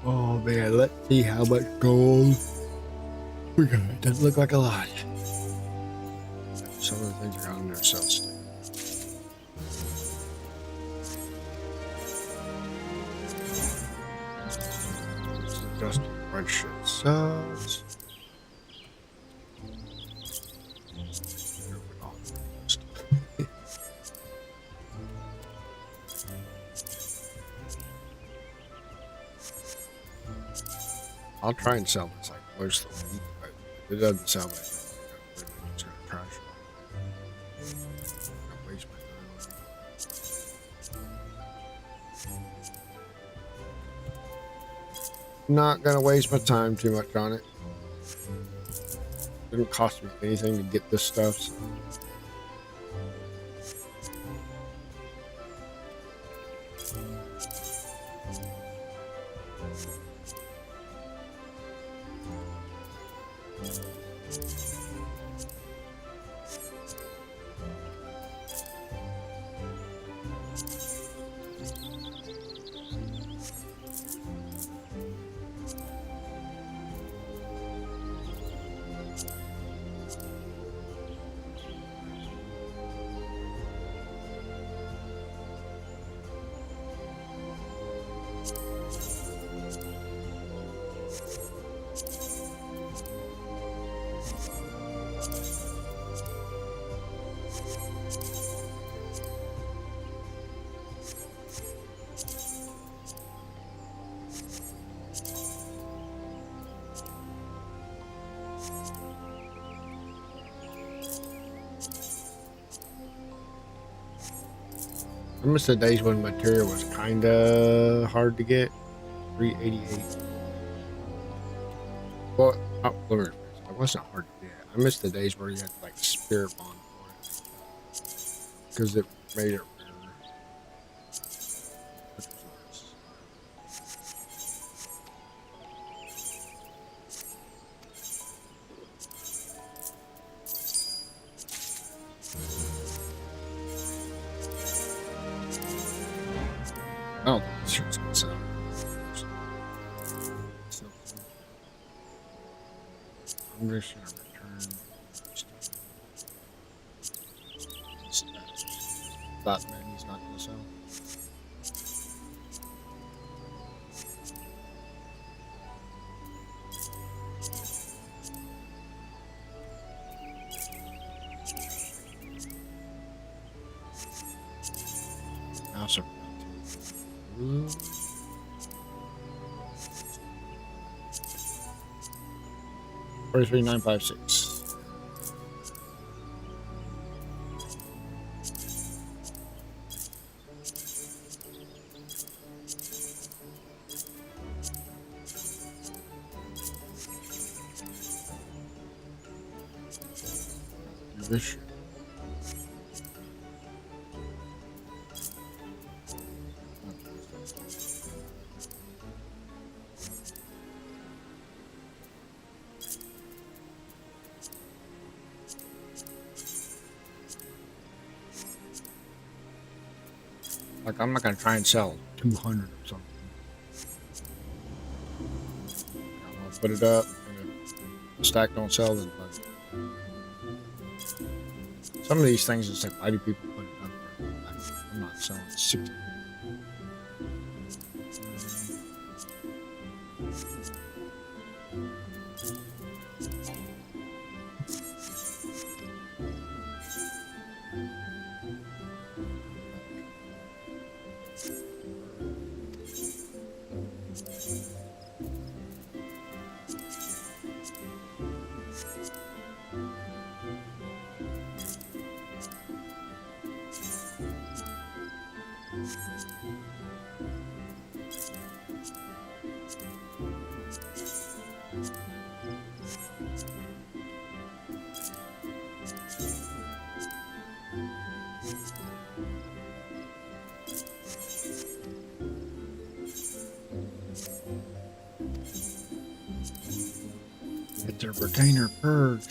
Oh man, let's see how much gold we got. It doesn't look like a lot. Some of the things are on there sell still. Just run shit subs. I'll try and sell this like most of the week, but if it doesn't sell like it's gonna crash. I'll waste my time. Not gonna waste my time too much on it. It didn't cost me anything to get this stuff. So. I miss the days when material was kinda hard to get. 388. Well, it wasn't hard to get. I miss the days where you had to like spirit bond for it because it made it rare. I don't think this shirt's gonna sell. I'm just gonna return that man, he's not gonna sell. Now, sir. 43,956. This shit. Like, I'm not gonna try and sell 200 or something. I'm gonna put it up, and if the stack don't sell, then fuck it. Some of these things, it's like, why do people put it up? I'm not selling 60. Get their retainer purge.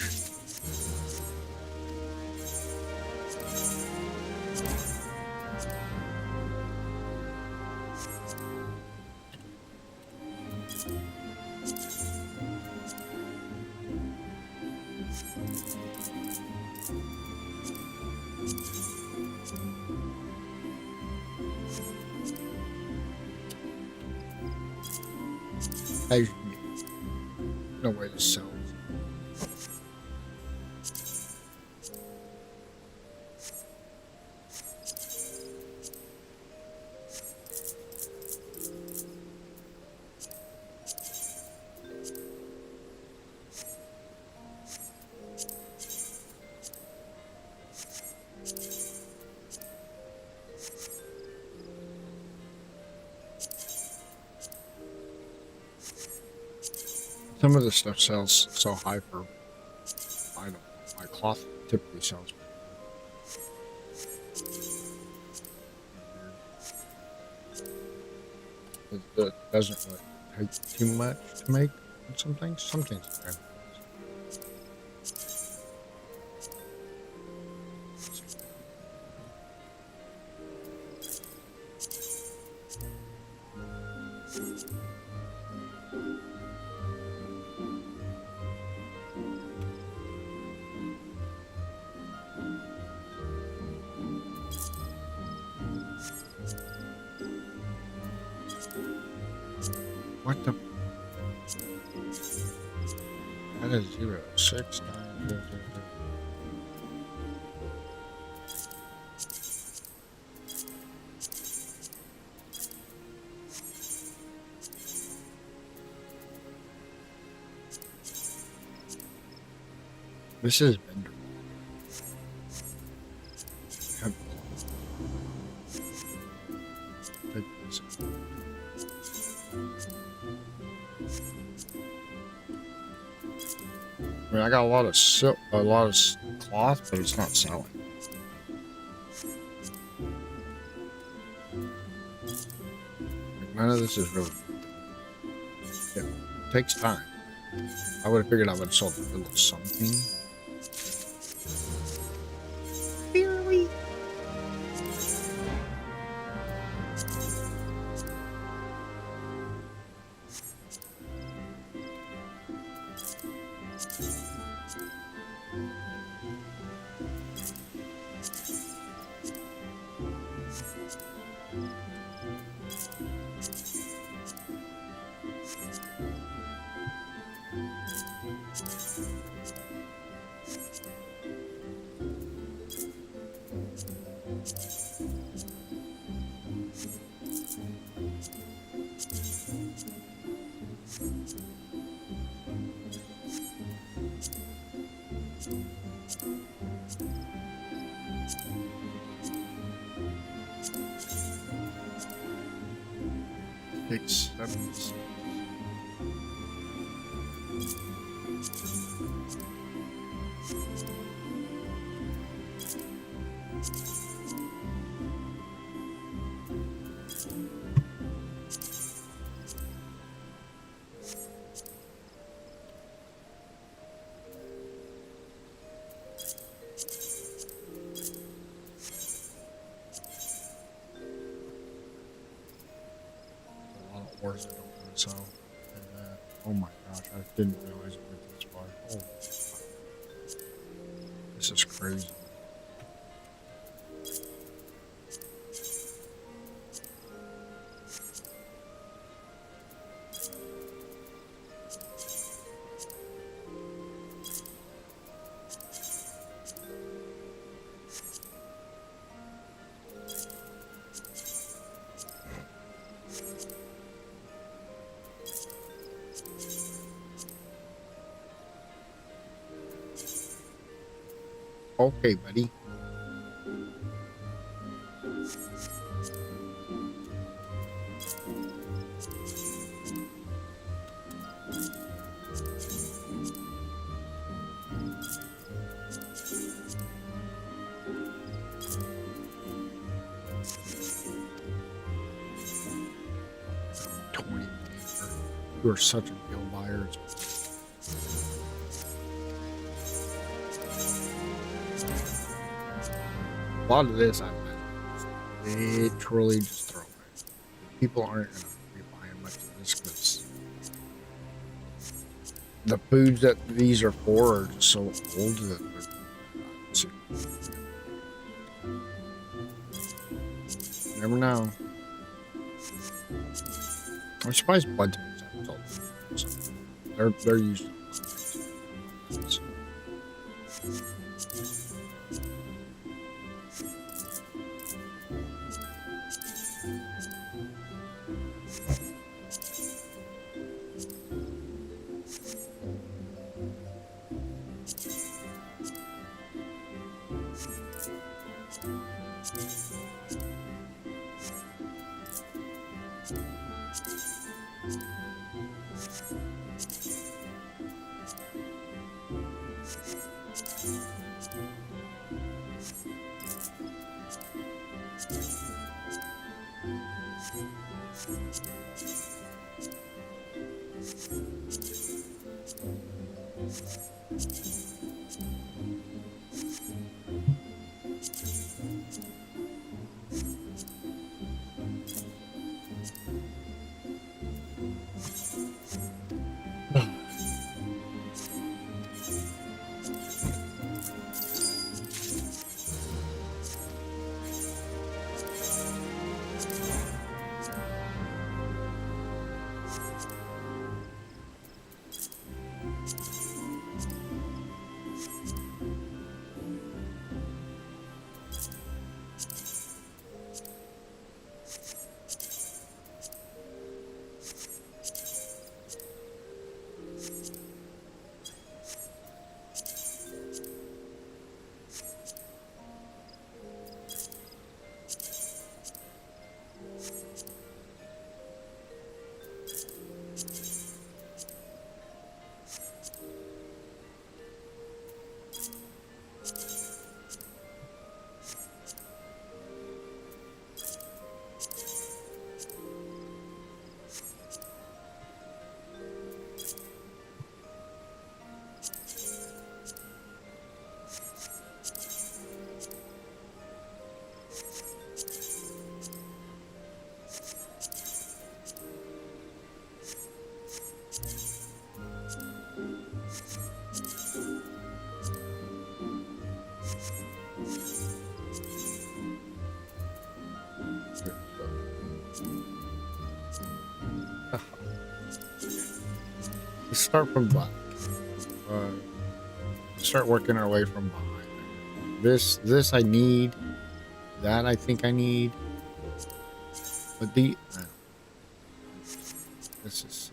as you need. No way to sell. Some of the stuff sells so high for, I don't know, my cloth typically sells. It doesn't really take too much to make some things. Some things are bad. What the? That is 069. This is vendor. Take this. I mean, I got a lot of silk, a lot of cloth, but it's not selling. Like, none of this is really. It takes time. I would have figured I would have sold a little something. Barely. Takes 7. Wars I don't want to sell. And, oh my gosh, I didn't realize it went this far. Holy fuck. This is crazy. Okay, buddy. You are such a deal buyer. A lot of this, literally just throw away. People aren't going to be buying much of this because the foods that these are for are just so old that you never know. I'm surprised blood types haven't sold. they're usually. Let's start from black. Start working our way from behind. This I need. That I think I need. But this is.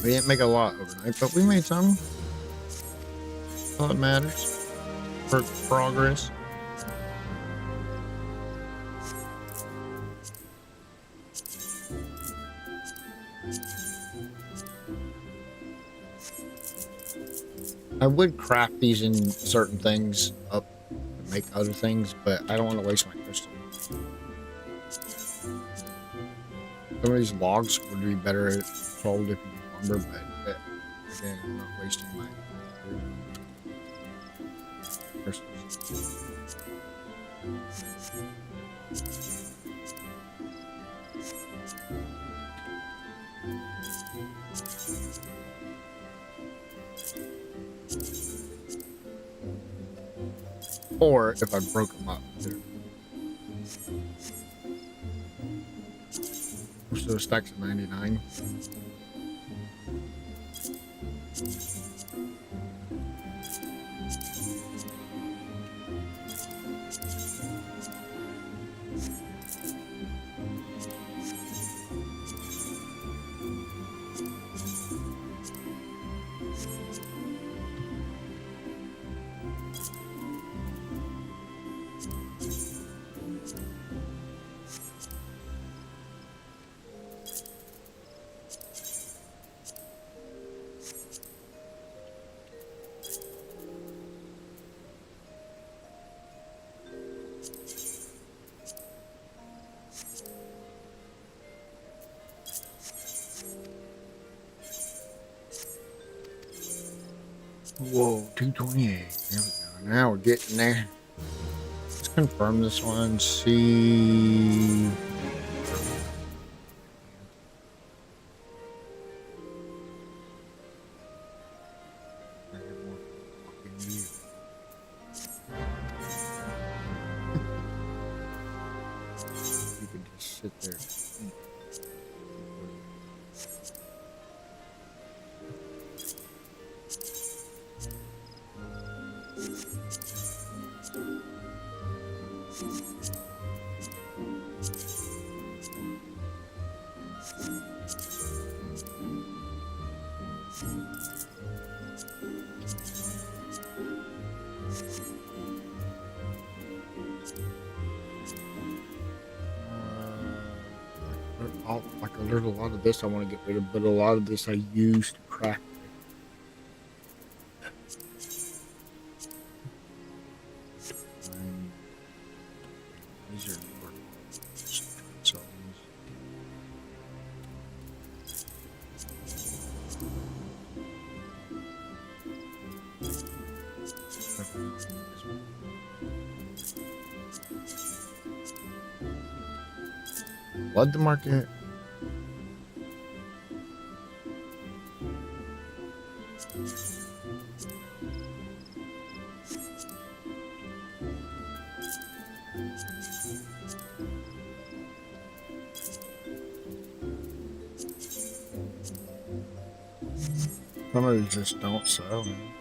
We didn't make a lot overnight, but we made some. All that matters. For progress. I would craft these in certain things up to make other things, but I don't want to waste my crystal. Some of these logs would be better sold if you use lumber, but again, I'm not wasting my crystals. Or if I broke them up. So stacks of 99. Whoa, 228. There we go. Now we're getting there. Let's confirm this one. See. I have more fucking you. You can just sit there. Like there's a lot of this I want to get rid of, but a lot of this I use to craft it. These are so flood the market. Some of these just don't sell, man.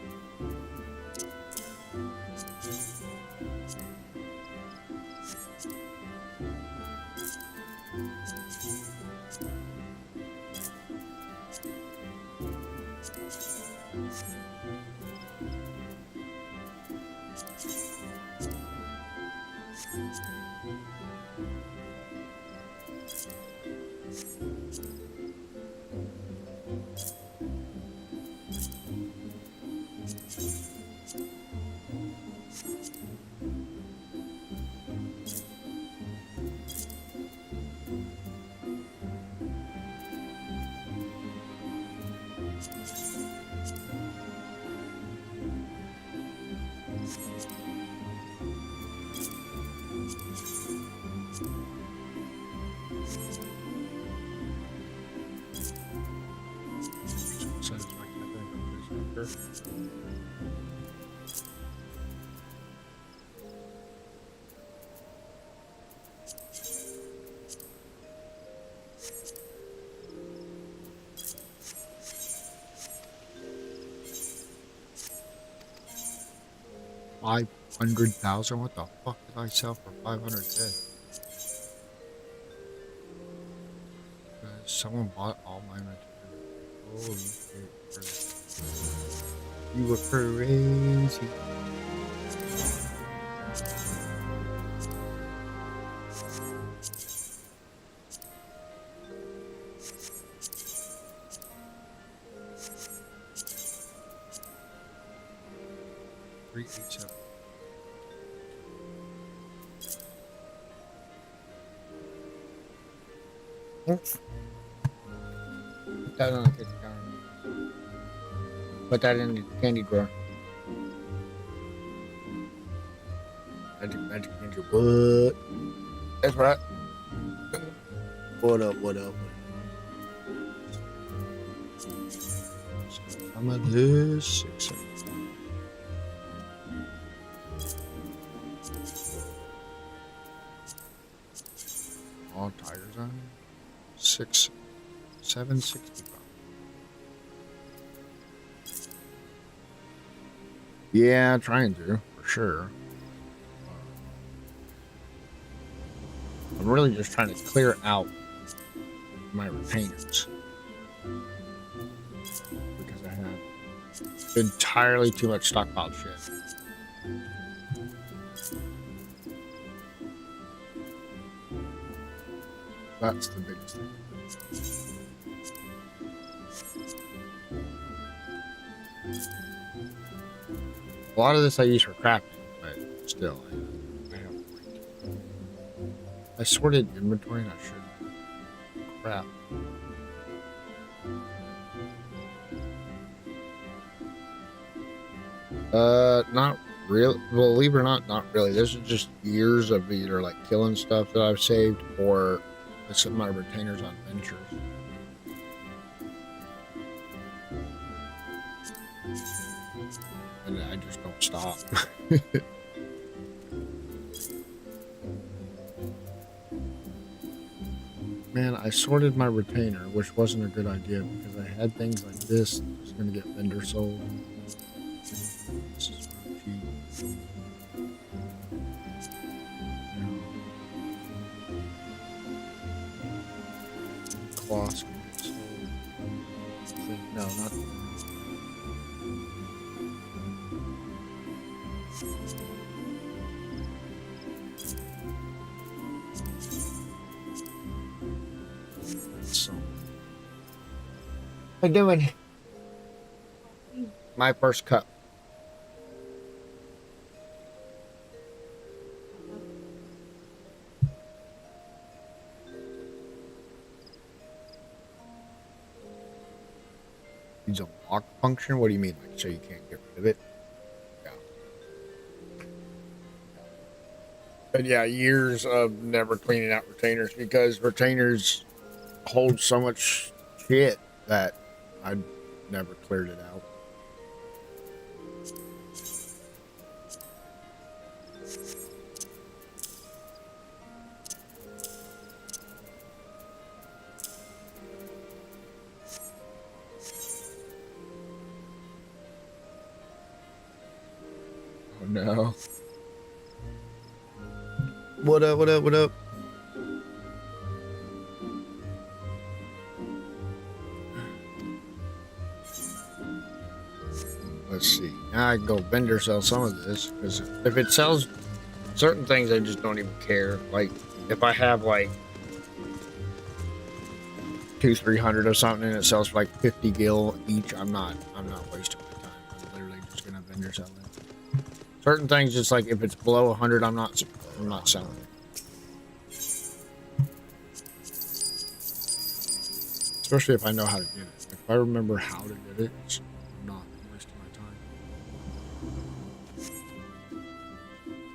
$500,000? What the fuck did I sell for $500K? Someone bought all my material. Holy shit. You were crazy. Oops. Put that on the kitchen counter. Put that in the candy drawer. Magic ninja, what? That's right. What up, what up, what up? Some of this, except all tires on 765. Yeah, trying to, for sure. I'm really just trying to clear out my retainers because I have entirely too much stockpiled shit. That's the biggest thing. A lot of this I use for crafting, but still, I have I sorted inventory and I should. Crap. Not real, believe it or not, not really. This is just years of either like killing stuff that I've saved or some of my retainers on ventures. And I just don't stop. Man, I sorted my retainer, which wasn't a good idea because I had things like this that was going to get vendor sold. This is cheap. Cloths can get sold. No, not. So, how you doing? My first cup. Needs a lock function? What do you mean? Like, so you can't get rid of it? Yeah. But yeah, years of never cleaning out retainers because retainers hold so much shit that I never cleared it out. Oh no. What up, what up, what up? Let's see. Now I can go vendor sell some of this because if it sells certain things, I just don't even care. Like if I have like 200-300 of something and it sells for like 50 gil each, I'm not wasting my time. I'm literally just gonna vendor sell it. Certain things, just like if it's below 100, I'm not selling it. Especially if I know how to get it. If I remember how to get it, it's not wasting my time.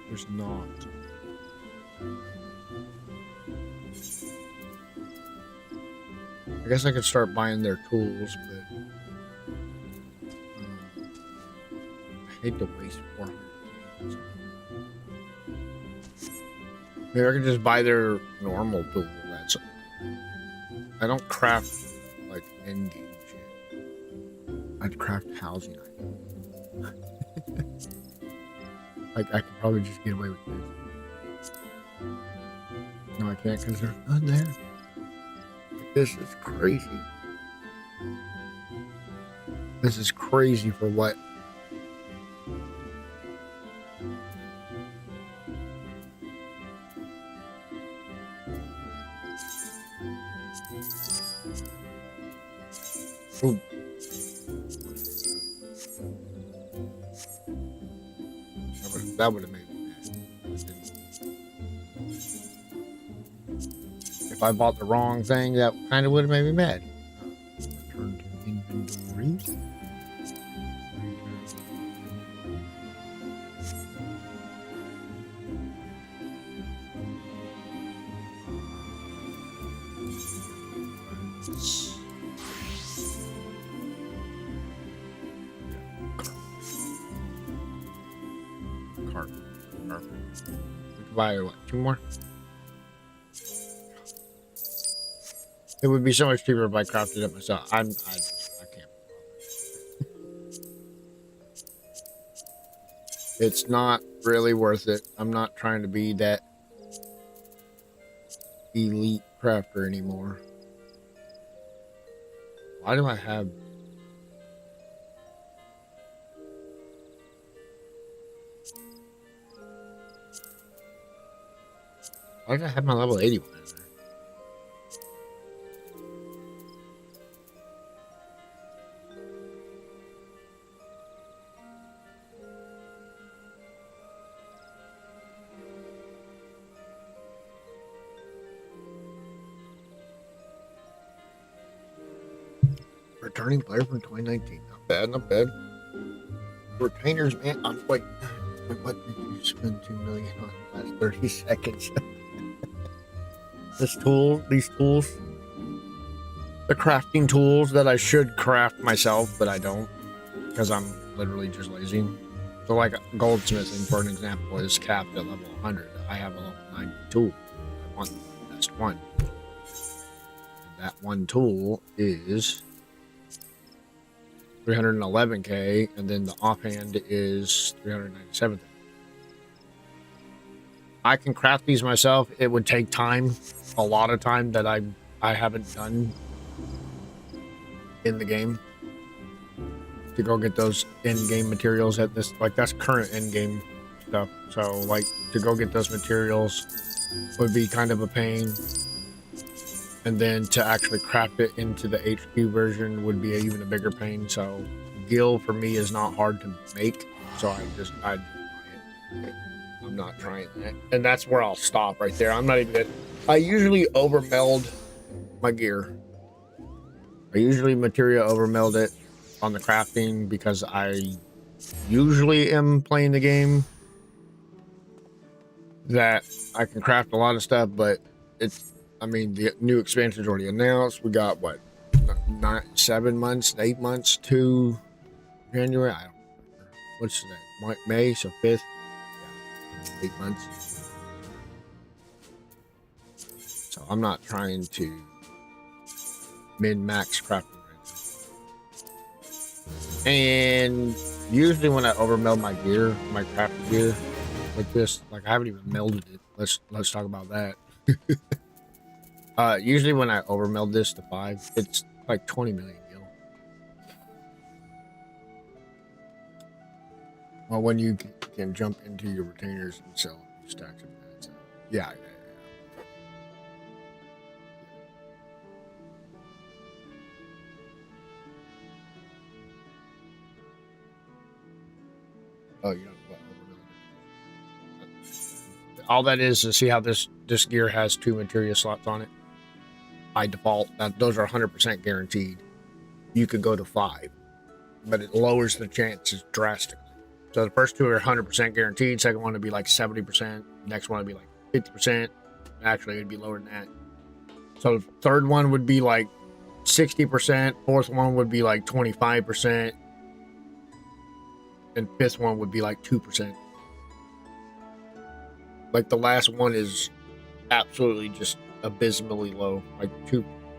There's not. I guess I could start buying their tools, but I hate to waste 400. Maybe I could just buy their normal tool. That's I don't craft like end game shit. I'd craft housing items. Like I could probably just get away with this. No, I can't because there's none there. Like, this is crazy. This is crazy for what? Ooh. That would have made me mad. If I bought the wrong thing, that kind of would have made me mad. Return to inventory. We could buy what, 2 more? It would be so much cheaper if I crafted it myself. I can't. It's not really worth it. I'm not trying to be that elite crafter anymore. Why do I have? Why did I have my level 81 in there? Returning player from 2019. Not bad, not bad. Retainers, man. I'm like, What did you spend 2 million on the last 30 seconds? These tools, the crafting tools that I should craft myself, but I don't, because I'm literally just lazy. So like goldsmithing, for an example, is capped at level 100. I have a level 90 tool. I want the best one. And that one tool is 311k, and then the offhand is 397. I can craft these myself. It would take time, a lot of time that I haven't done in the game to go get those in-game materials at this, like that's current in-game stuff. So like to go get those materials would be kind of a pain, and then to actually craft it into the HQ version would be even a bigger pain. So Gil for me is not hard to make, so I'm not trying that, and that's where I'll stop right there. I'm not even good. I usually overmeld my gear. I usually material overmeld it on the crafting because I usually am playing the game that I can craft a lot of stuff, but it's, I mean, the new expansion's already announced. We got what, 8 months to January. I don't remember. What's that? May, so 5th. Yeah, 8 months. So I'm not trying to min-max crafting right now. And usually when I overmeld my gear, my crafting gear like this, like I haven't even melded it. Let's talk about that. Usually when I overmeld this to 5, it's like 20 million gil. Well, when you can jump into your retainers and sell stacks of that. So, yeah. Oh, you don't what, overmeld. All that is to see how this gear has 2 materia slots on it. By default, those are 100% guaranteed. You could go to 5, but it lowers the chances drastically. So the first 2 are 100% guaranteed. Second one would be like 70%. Next one would be like 50%. Actually, it'd be lower than that. So the third one would be like 60%. Fourth one would be like 25%. And fifth one would be like 2%. Like the last one is absolutely just abysmally low, like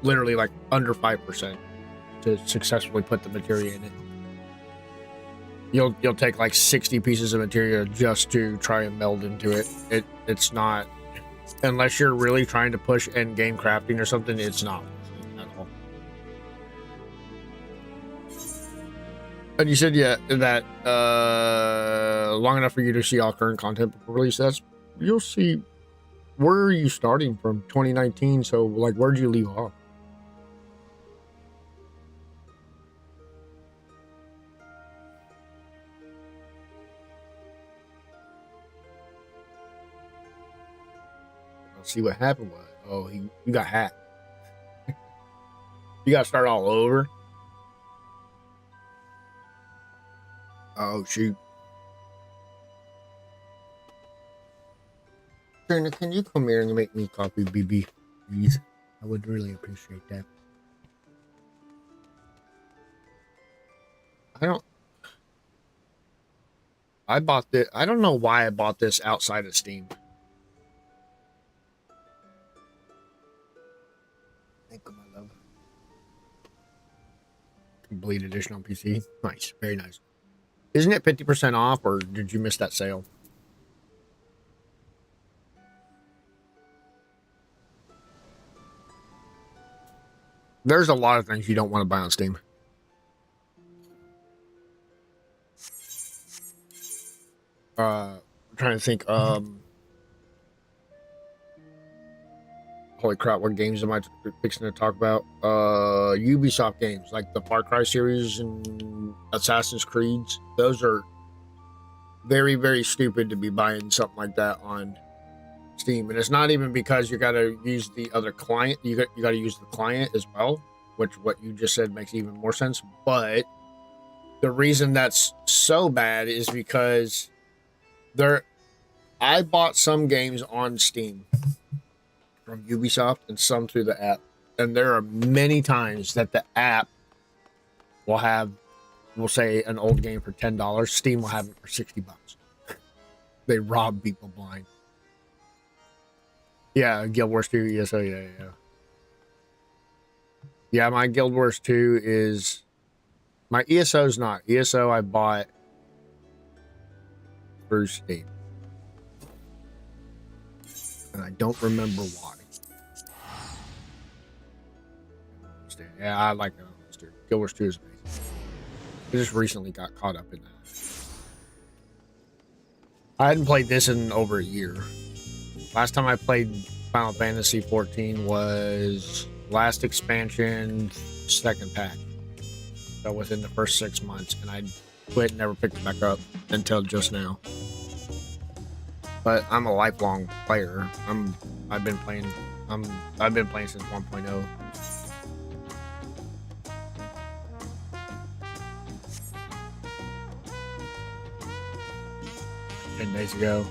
literally like under 5% to successfully put the materia in it. You'll take like 60 pieces of materia just to try and meld into it. It's not, unless you're really trying to push end game crafting or something, it's not at all. And you said, yeah, that long enough for you to see all current content before release. That's, you'll see. Where are you starting from? 2019. So like, where'd you leave off? I'll see what happened was, oh, you got hacked. You got to start all over. Oh shoot. Turner, can you come here and make me coffee, BB? Please. I would really appreciate that. I bought this. I don't know why I bought this outside of Steam. Thank you, my love. Complete edition on PC. Nice. Very nice. Isn't it 50% off, or did you miss that sale? There's a lot of things you don't want to buy on Steam. I'm trying to think. Holy crap! What games am I fixing to talk about? Ubisoft games like the Far Cry series and Assassin's Creeds. Those are very, very stupid to be buying something like that on Steam. And it's not even because you got to use the other client. You got to use the client as well, which what you just said makes even more sense. But the reason that's so bad is because There, I bought some games on Steam from Ubisoft and some through the app. And there are many times that the app will have, we'll say, an old game for $10. Steam will have it for $60. They rob people blind. Yeah, Guild Wars 2, ESO, yeah. Yeah, my Guild Wars 2 is... My ESO's not. ESO I bought through Steam. And I don't remember why. Yeah, I like Guild Wars 2. Guild Wars 2 is amazing. I just recently got caught up in that. I hadn't played this in over a year. Last time I played Final Fantasy 14 was last expansion, second pack. So within the first 6 months, and I quit and never picked it back up until just now. But I'm a lifelong player. I've been playing since 1.0. 10 days ago.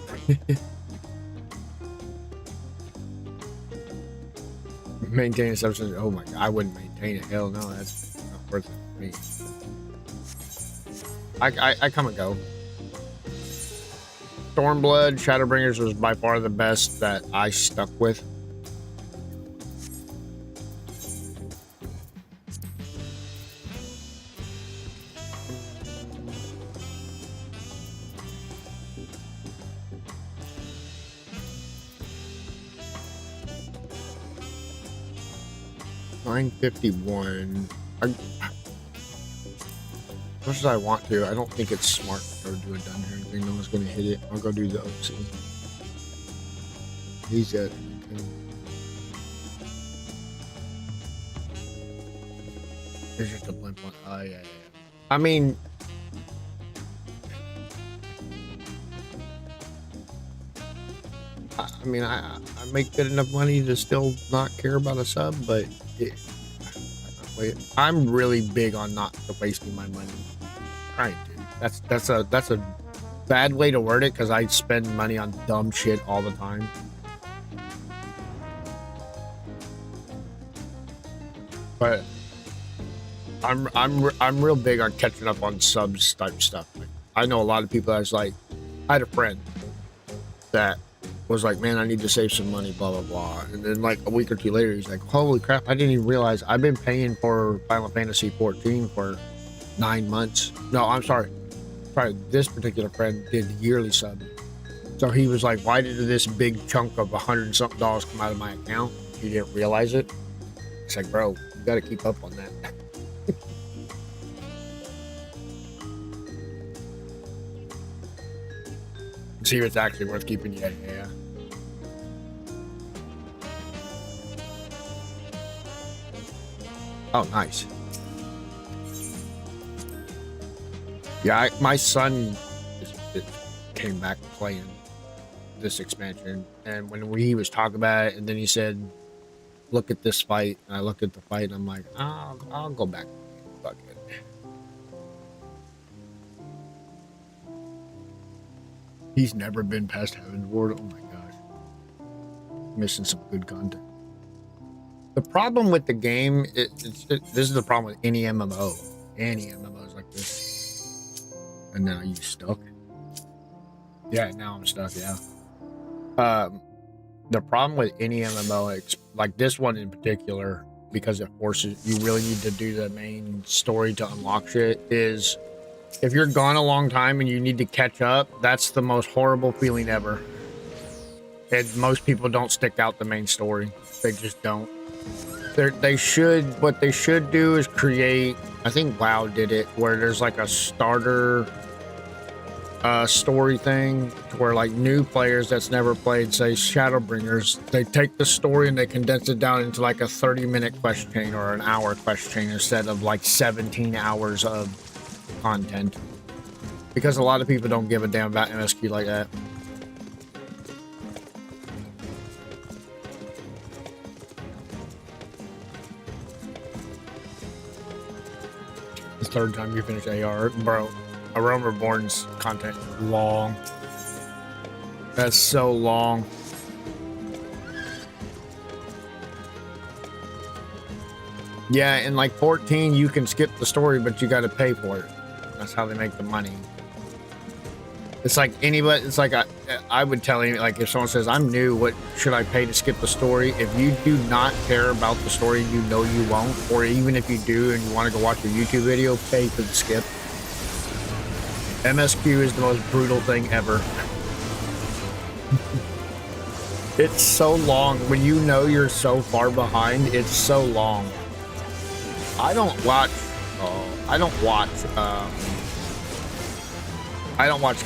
Maintain a substance. Oh my god, I wouldn't maintain it. Hell no, that's not worth it for me. I come and go. Stormblood, Shadowbringers was by far the best that I stuck with. $9.51. As much as I want to, I don't think it's smart to go do a dungeon or anything. No one's gonna hit it. I'll go do the OC. He's at. There's just a blimp one. Oh yeah. I mean, I make good enough money to still not care about a sub, but I'm really big on not wasting my money. Right, dude. That's a bad way to word it, because I spend money on dumb shit all the time. But I'm real big on catching up on subs type stuff. Like, I know a lot of people that's like, I had a friend that was like, man, I need to save some money, blah blah blah, and then like a week or two later he's like, holy crap, I didn't even realize I've been paying for Final Fantasy 14 for 9 months. No, I'm sorry, this particular friend did yearly sub, so he was like, why did this big chunk of $100 and something come out of my account? He didn't realize it. It's like, bro, you got to keep up on that. See if it's actually worth keeping. Yeah. Oh, nice. Yeah, my son came back playing this expansion, and when he was talking about it, and then he said, look at this fight, and I looked at the fight, and I'm like, I'll go back. Fuck it. He's never been past Heaven's Ward. Oh my gosh. Missing some good content. The problem with the game, this is the problem with any MMO. Any MMOs like this. And now you stuck. Yeah, now I'm stuck, yeah. The problem with any MMO, like this one in particular, because it forces, you really need to do the main story to unlock shit, is if you're gone a long time and you need to catch up, that's the most horrible feeling ever. And most people don't stick out the main story. They just don't. What they should do is create, I think WoW did it, where there's like a starter story thing to where like new players that's never played, say Shadowbringers, they take the story and they condense it down into like a 30-minute quest chain or an hour quest chain instead of like 17 hours of content, because a lot of people don't give a damn about MSQ like that. The third time you finish AR, bro, A Realm Reborn's content is long. That's so long. Yeah, in like 14, you can skip the story, but you got to pay for it. That's how they make the money. It's like anybody, it's like I would tell you, like if someone says, I'm new, what should I pay to skip the story? If you do not care about the story, you know you won't. Or even if you do and you want to go watch a YouTube video, pay for the skip. MSQ is the most brutal thing ever. It's so long. When you know you're so far behind, it's so long. I don't watch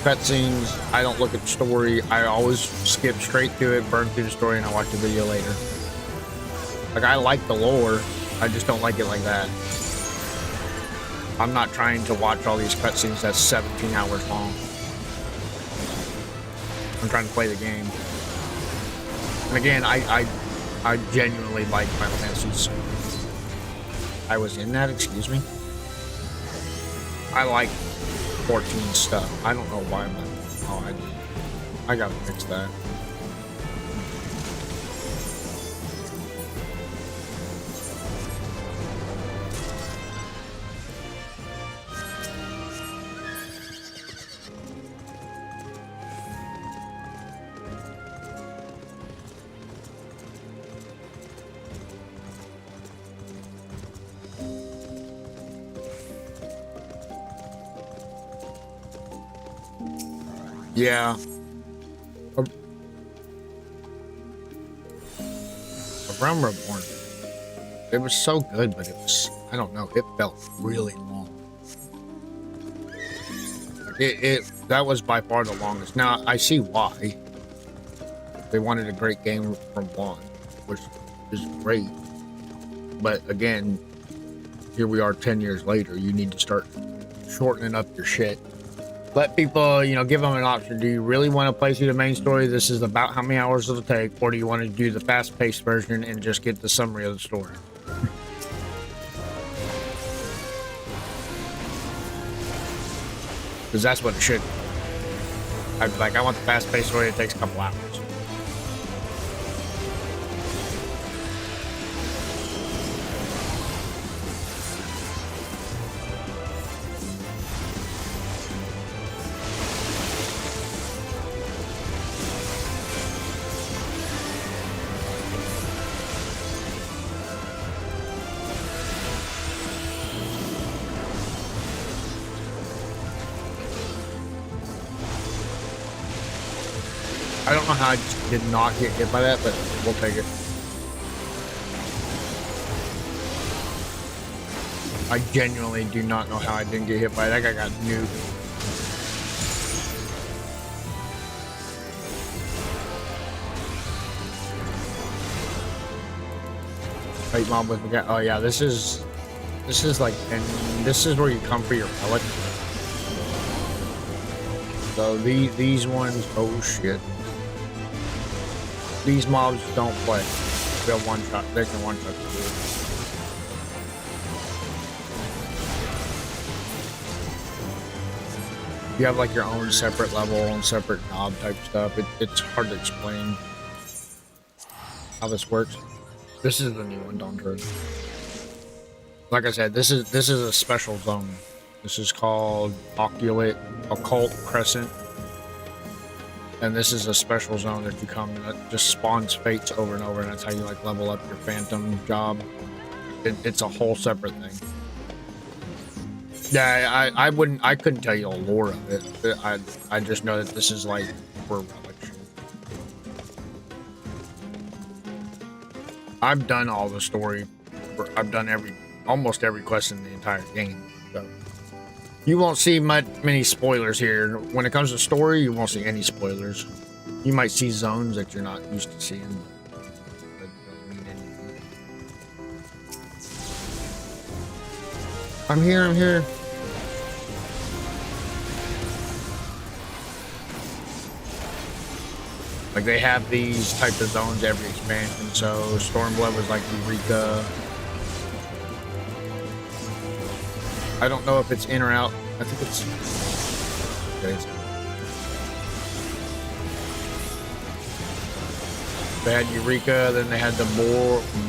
cutscenes. I don't look at the story. I always skip straight through it, burn through the story, and I watch the video later. Like, I like the lore. I just don't like it like that. I'm not trying to watch all these cutscenes that's 17 hours long. I'm trying to play the game. And again, I genuinely like Final Fantasies. I was in that, excuse me. I like 14 stuff. I don't know why I'm not. Oh, I gotta fix that. Yeah. A Realm Reborn. It was so good, but it was, I don't know, it felt really long. That was by far the longest. Now, I see why. They wanted a great game from one, which is great. But again, here we are 10 years later. You need to start shortening up your shit. Let people, you know, give them an option. Do you really want to play through the main story? This is about how many hours it'll take. Or do you want to do the fast-paced version and just get the summary of the story? Because that's what it should be. I'd be like, I want the fast-paced story. It takes a couple hours. I don't know how I did not get hit by that, but we'll take it. I genuinely do not know how I didn't get hit by that. That guy got nuked. Fight mob with the. Oh yeah, this is like, and this is where you come for your pellet. So these ones, oh shit. These mobs don't play. They'll one shot. They can one shot you. You have like your own separate level and separate knob type stuff. It's hard to explain how this works. This is the new one, don't dread. Like I said, this is a special zone. This is called Occult Crescent. And this is a special zone that you come in that just spawns fates over and over, and that's how you like level up your phantom job. It's a whole separate thing. Yeah, I couldn't tell you the lore of it. I just know that this is like for relics. I've done all the story. I've done almost every quest in the entire game. So you won't see many spoilers here. When it comes to story, you won't see any spoilers. You might see zones that you're not used to seeing. That doesn't mean anything. I'm here. Like, they have these types of zones every expansion. So Stormblood was like Eureka. I don't know if it's in or out. I think it's... Okay. They had Eureka, then they had the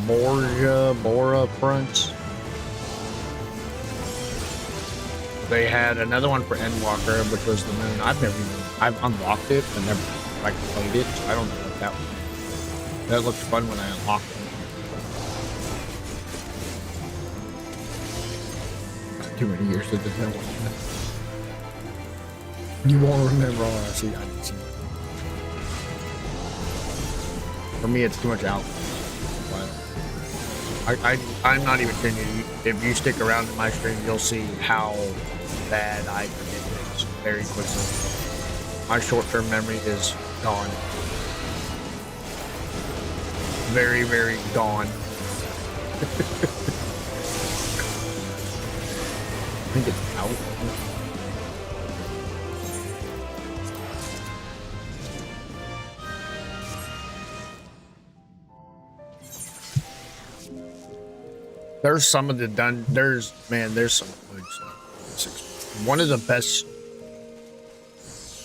Bora fronts. They had another one for Endwalker, which was the moon. I've unlocked it and never like played it, so I don't know what that was. That looked fun when I unlocked it. Too many years to determine. You won't remember all I see. I didn't see it. For me, it's too much out. But I'm not even kidding you. If you stick around in my stream, you'll see how bad I forget things very quickly. My short-term memory is gone. Very, very gone. I think it's out. There's some of the there's some good stuff. One of the best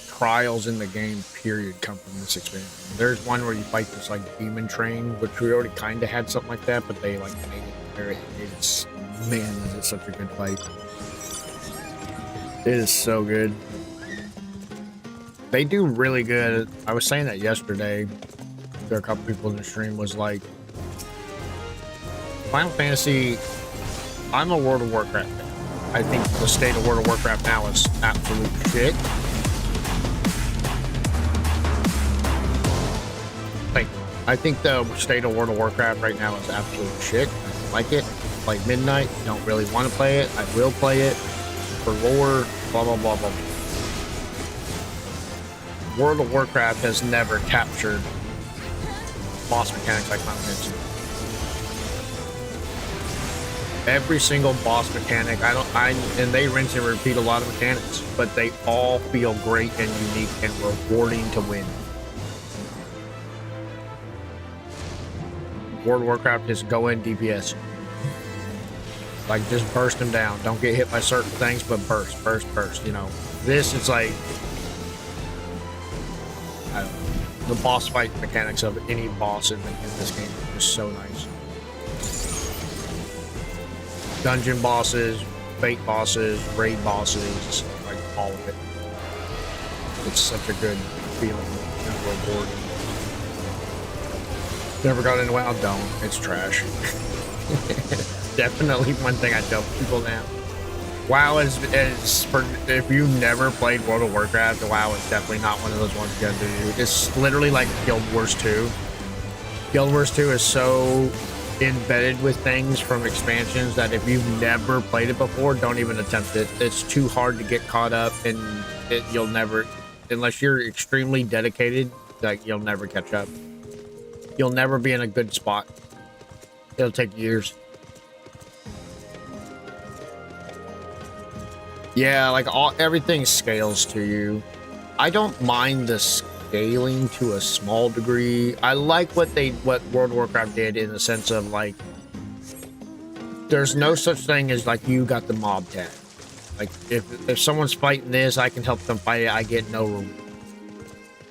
trials in the game, period, come from this expansion. There's one where you fight this like demon train, which we already kind of had something like that, but they like made it very. Man, is it such a good fight? It is so good. They do really good. I was saying that yesterday. There are a couple people in the stream was like, Final Fantasy. I'm a World of Warcraft fan. I think the state of World of Warcraft now is absolute shit. I think the state of World of Warcraft right now is absolute shit. I don't like it. Like Midnight, don't really want to play it. I will play it for lore, blah, blah, blah, blah. World of Warcraft has never captured boss mechanics like Final Fantasy. Every single boss mechanic, and they rinse and repeat a lot of mechanics, but they all feel great and unique and rewarding to win. World of Warcraft is go in DPS. Like, just burst them down. Don't get hit by certain things, but burst, you know. This is like, I don't know, the boss fight mechanics of any boss in this game are just so nice. Dungeon bosses, fate bosses, raid bosses, like all of it. It's such a good feeling and rewarding. Never got into WoW? Don't. It's trash. Definitely one thing I tell people now. WoW is for if you've never played World of Warcraft, WoW is definitely not one of those ones you gotta do. It's literally like Guild Wars 2. Guild Wars 2 is so embedded with things from expansions that if you've never played it before, don't even attempt it. It's too hard to get caught up, and you'll never, unless you're extremely dedicated, like you'll never catch up. You'll never be in a good spot. It'll take years. Yeah, like everything scales to you. I don't mind the scaling to a small degree. I like what World of Warcraft did in the sense of like, there's no such thing as like you got the mob tag. Like if someone's fighting this, I can help them fight it. I get no reward.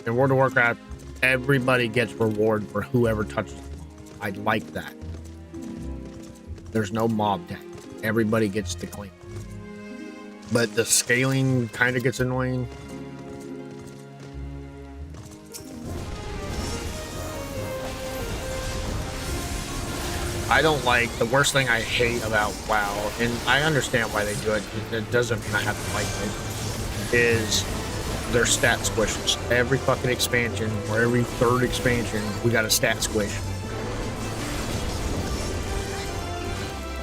In World of Warcraft, everybody gets reward for whoever touches the mob. I like that. There's no mob tag. Everybody gets to claim. But the scaling kind of gets annoying. I don't like, the worst thing I hate about WoW, and I understand why they do it, it doesn't mean I have to like it, is their stat squishes. Every fucking expansion, or every third expansion, we got a stat squish.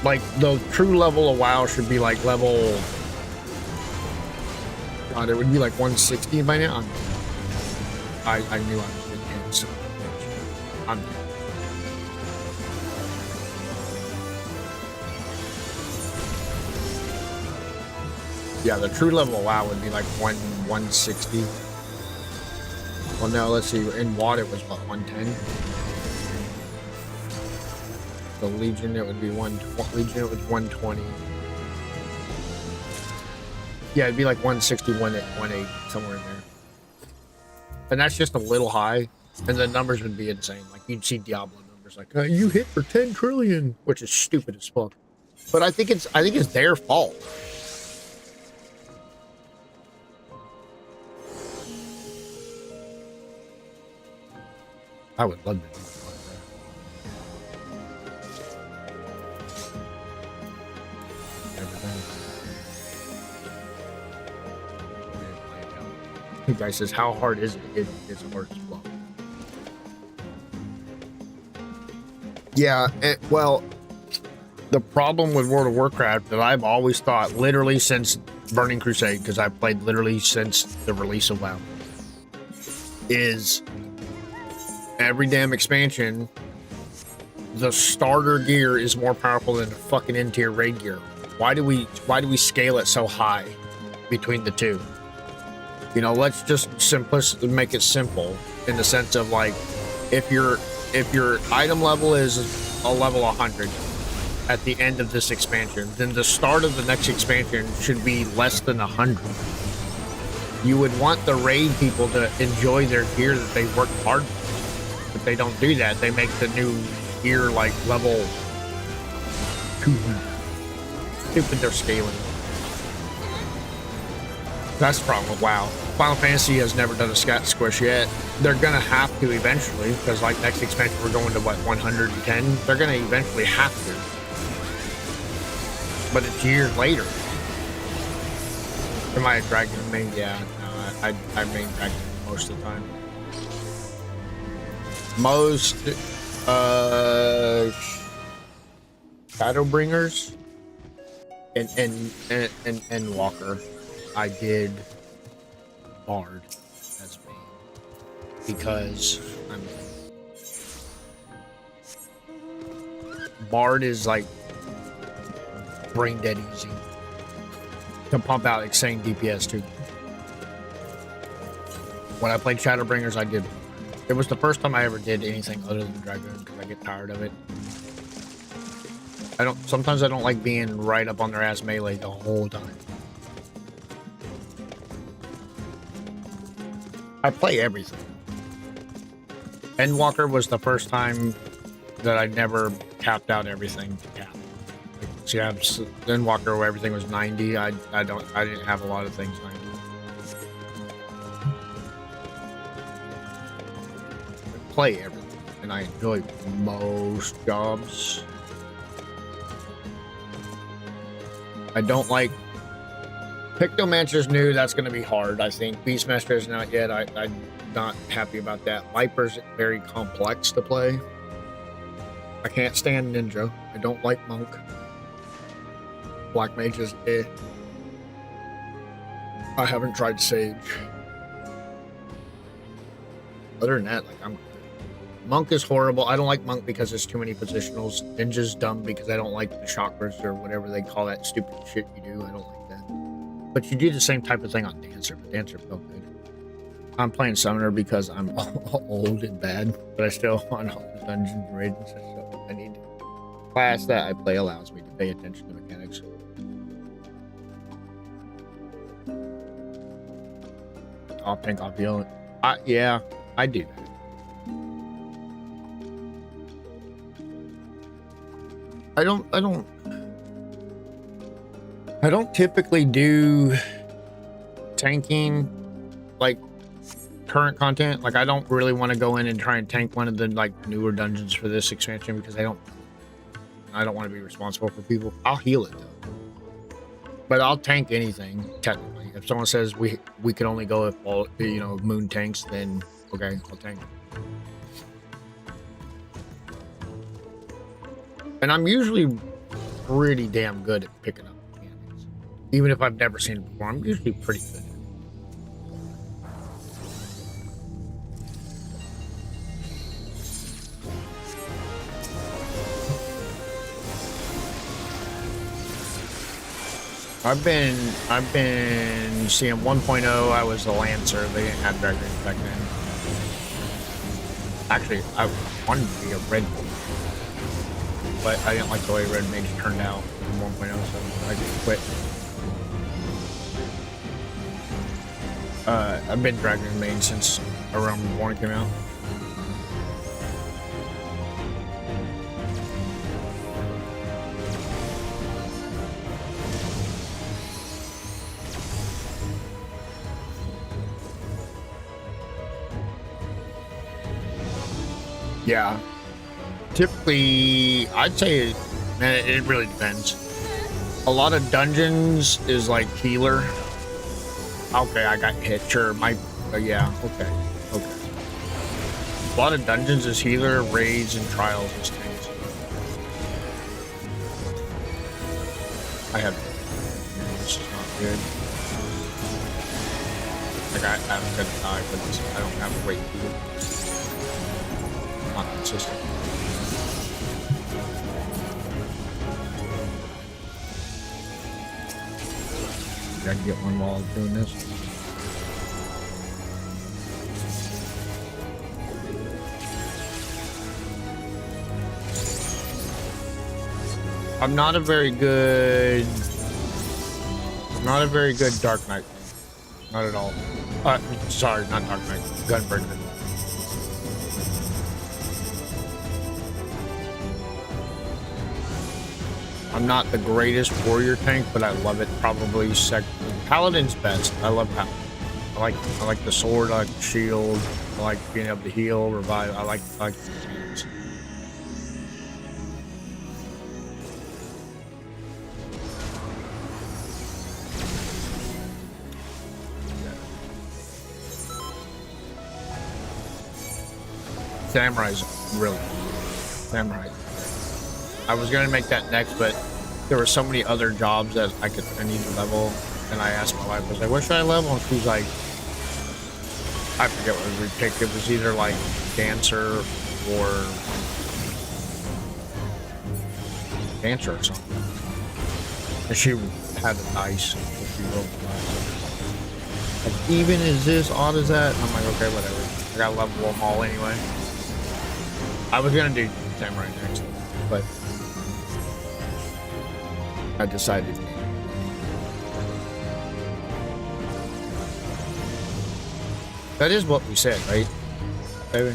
Like, the true level of WoW should be like level... God, it would be like 160 by now. I knew I was getting hit, so I'm dead. Yeah, the true level of WoW would be like 160. Well, no, let's see. In WoD, it was what, 110? The Legion, it would be Legion, it was 120. Yeah, it'd be like 160, 180, somewhere in there. And that's just a little high. And the numbers would be insane. Like, you'd see Diablo numbers like, you hit for 10 trillion, which is stupid as fuck. But I think it's their fault. I would love to do that. The guy says, how hard is it? It's hard as well. Yeah, well, the problem with World of Warcraft that I've always thought, literally since Burning Crusade, because I've played literally since the release of WoW, is every damn expansion, the starter gear is more powerful than the fucking N-tier raid gear. Why do we scale it so high between the two? You know, let's just make it simple in the sense of, like, if your item level is a level 100 at the end of this expansion, then the start of the next expansion should be less than 100. You would want the raid people to enjoy their gear that they worked hard for. But they don't do that. They make the new gear like level 200. Stupid, they're scaling. That's the problem with WoW. Final Fantasy has never done a scat squish yet. They're gonna have to eventually, because like next expansion we're going to what, 110? They're gonna eventually have to. But it's years later. Am I a dragon main? Yeah, no, I main dragon most of the time. Most Shadowbringers and Walker, I did Bard as main because Bard is like brain dead easy to pump out insane DPS too. When I played Shadowbringers, I did. It was the first time I ever did anything other than Dragoon because I get tired of it. Sometimes I don't like being right up on their ass melee the whole time. I play everything. Endwalker was the first time that I never capped out everything to cap. Like, see, I have Endwalker where everything was 90. I didn't have a lot of things 90. I play everything, and I enjoy most jobs. I don't like Pictomancer's new. That's going to be hard. I think Beastmaster is not yet. I'm not happy about that. Viper's very complex to play. I can't stand Ninja. I don't like Monk. Black Mage is eh. I haven't tried Sage. Other than that, like, Monk is horrible. I don't like Monk because there's too many positionals. Ninja's dumb because I don't like the chakras or whatever they call that stupid shit you do. I don't like that. But you do the same type of thing on Dancer, but Dancer felt good. I'm playing Summoner because I'm old and bad, but I still want all the dungeons and raids and stuff. I need class that I play allows me to pay attention to mechanics. Off tank, off heal. Yeah, I do that. I don't typically do tanking like current content. Like, I don't really want to go in and try and tank one of the like newer dungeons for this expansion because I don't want to be responsible for people. I'll heal it though, but I'll tank anything technically. If someone says we can only go if all moon tanks, then okay, I'll tank it. And I'm usually pretty damn good at picking up mechanics. Even if I've never seen it before, I'm usually pretty good at it. I've been seeing 1.0. I was a Lancer. They didn't have Dragon back then. Actually, I wanted to be a Red Mage, but I didn't like the way Red Mage turned out in 1.0, so I just quit. I've been Dragon Mage since A Realm Reborn came out. Yeah. Typically, I'd say, man, it really depends. A lot of dungeons is like healer. Okay, I got hit. Sure, yeah. Okay, okay. A lot of dungeons is healer, raids, and trials and things. I have. This is not good. Like I'm gonna die for this. I don't have a weight heal. Not consistent. I can get one while I'm doing this. I'm not a very good Dark Knight. Not at all. Sorry, not Dark Knight. Gunbreaker. I'm not the greatest warrior tank, but I love it. Probably Paladin's best. I love Paladin. I like the sword. I like the shield. I like being able to heal, revive. I like the tanks. Samurai's really Samurai. I was gonna make that next, but there were so many other jobs that I need to level, and I asked my wife, I was like, what should I level? And she's like, I forget what we picked. It was either like dancer or something. And she had a dice. She rolled the dice. Like, even is this odd as that? I'm like, okay, whatever. I gotta level them all anyway. I was gonna do Samurai next, but I decided. That is what we said, right? Baby? I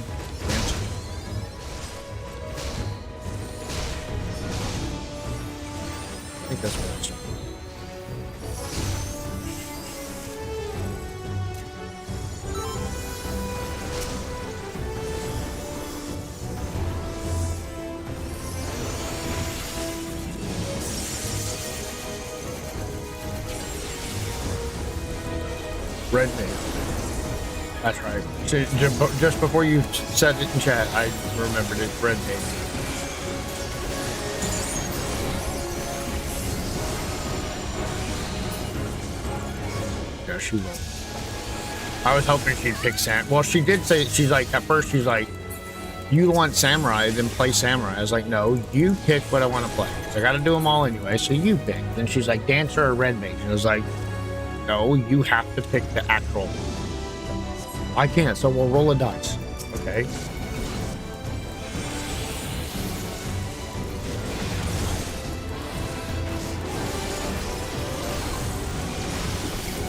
think that's what I said. Red name. That's right. So, just before you said it in chat, I remembered it. Red name. Yeah, she won't. I was hoping she'd pick Sam. Well, she did say, she's like, at first she's like, you want Samurai, then play Samurai. I was like, no, you pick what I want to play. So I got to do them all anyway, so you pick. Then she's like, Dancer or Red Mage? And I was like, no, you have to pick the actual one. I can't, so we'll roll a dice. Okay.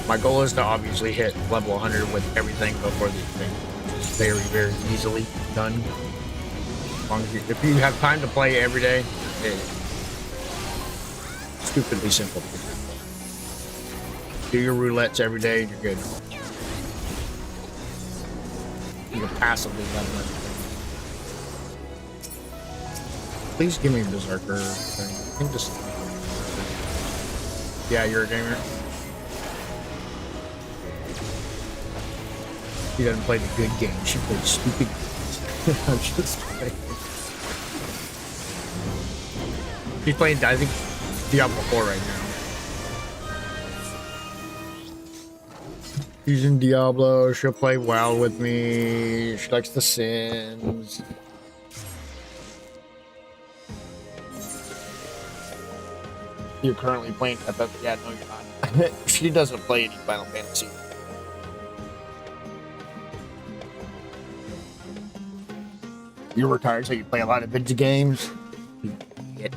My goal is to obviously hit level 100 with everything before the thing. It's very, very easily done. As long as if you have time to play every day, it's stupidly simple. Do your roulettes every day, you're good. You can passively level everything. Please give me a Berserker thing. I think just. Yeah, you're a gamer. She doesn't play the good game, she plays stupid games. I'm just playing. She's playing, I think, Diablo 4 right now. She's in Diablo, she'll play WoW with me, she likes The Sims. You're currently playing FF? Yeah, no you're not. She doesn't play any Final Fantasy. You're retired, so you play a lot of video games? Shit.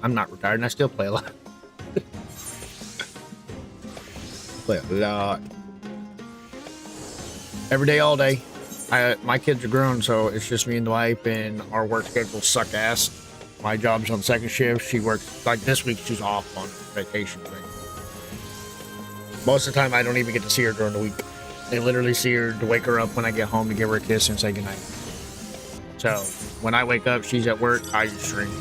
I'm not retired, and I still play a lot. Play a lot. Every day, all day. My kids are grown, so it's just me and the wife, and our work schedules suck ass. My job's on second shift. She works, like this week, she's off on vacation. Most of the time, I don't even get to see her during the week. I literally see her to wake her up when I get home to give her a kiss and say goodnight. So when I wake up, she's at work, I just stream.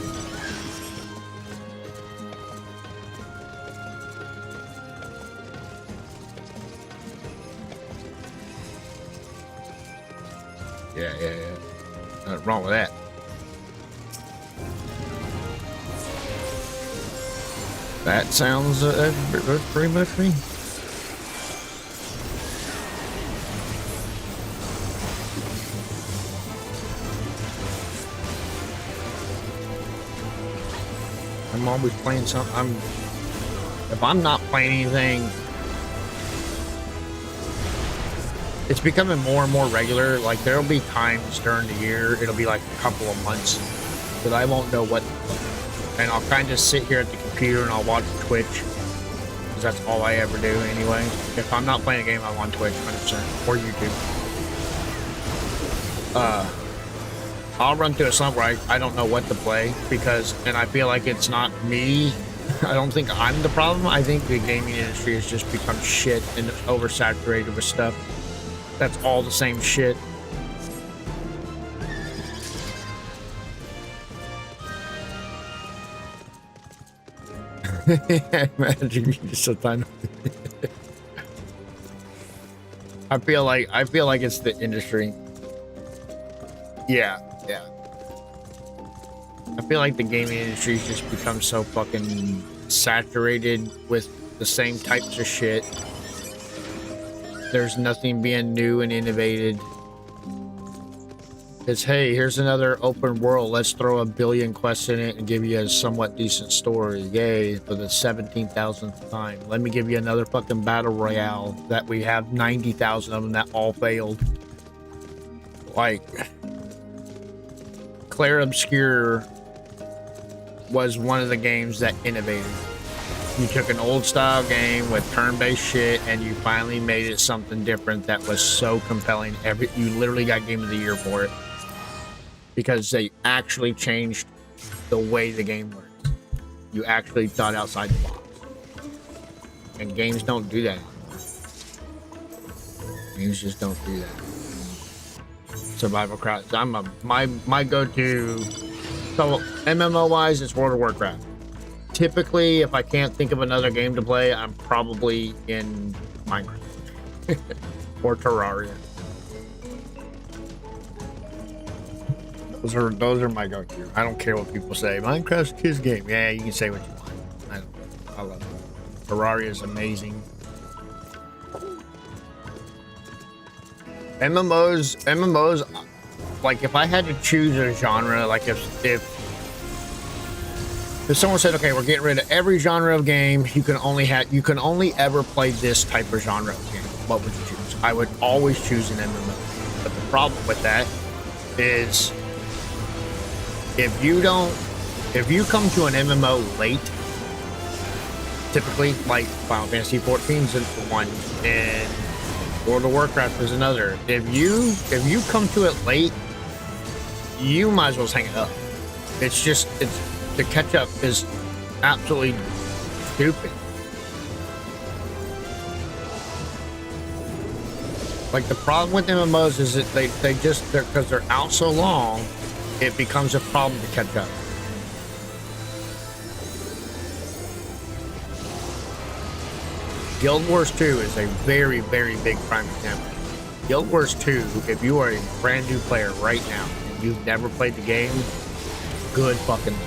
Yeah. Nothing wrong with that. That sounds that's pretty much me. I'm always playing something. If I'm not playing anything, it's becoming more and more regular. Like there'll be times during the year, it'll be like a couple of months that I won't know what to play. And I'll kind of sit here at the computer and I'll watch Twitch, because that's all I ever do anyway. If I'm not playing a game, I'm on Twitch 100%, or YouTube. I'll run through a slump where I don't know what to play, and I feel like it's not me. I don't think I'm the problem. I think the gaming industry has just become shit and oversaturated with stuff that's all the same shit. Imagine you just I feel like it's the industry. Yeah. I feel like the gaming industry's just become so fucking saturated with the same types of shit. There's nothing being new and innovated. It's, hey, here's another open world. Let's throw 1 billion quests in it and give you a somewhat decent story. Yay, for the 17,000th time. Let me give you another fucking battle royale that we have 90,000 of them that all failed. Like, Clair Obscur was one of the games that innovated. You took an old style game with turn-based shit and you finally made it something different that was so compelling. You literally got Game of the Year for it, because they actually changed the way the game works. You actually thought outside the box. And games don't do that anymore. Games just don't do that. Survival crowd. My go-to. So MMO wise, it's World of Warcraft. Typically, if I can't think of another game to play, I'm probably in Minecraft or Terraria. Those are my go-to. I don't care what people say. Minecraft's a kid's game. Yeah, you can say what you want. I love it. Terraria is amazing. MMOs, like if I had to choose a genre, like if someone said, okay, we're getting rid of every genre of game, you can only ever play this type of genre of game, what would you choose? I would always choose an MMO. But the problem with that is if you come to an MMO late, typically like Final Fantasy 14 is one and World of Warcraft is another. If you come to it late, you might as well hang it up. The catch up is absolutely stupid. Like the problem with MMOs is that because they're out so long, it becomes a problem to catch up. Guild Wars 2 is a very, very big prime example. Guild Wars 2, if you are a brand new player right now and you've never played the game, good fucking luck.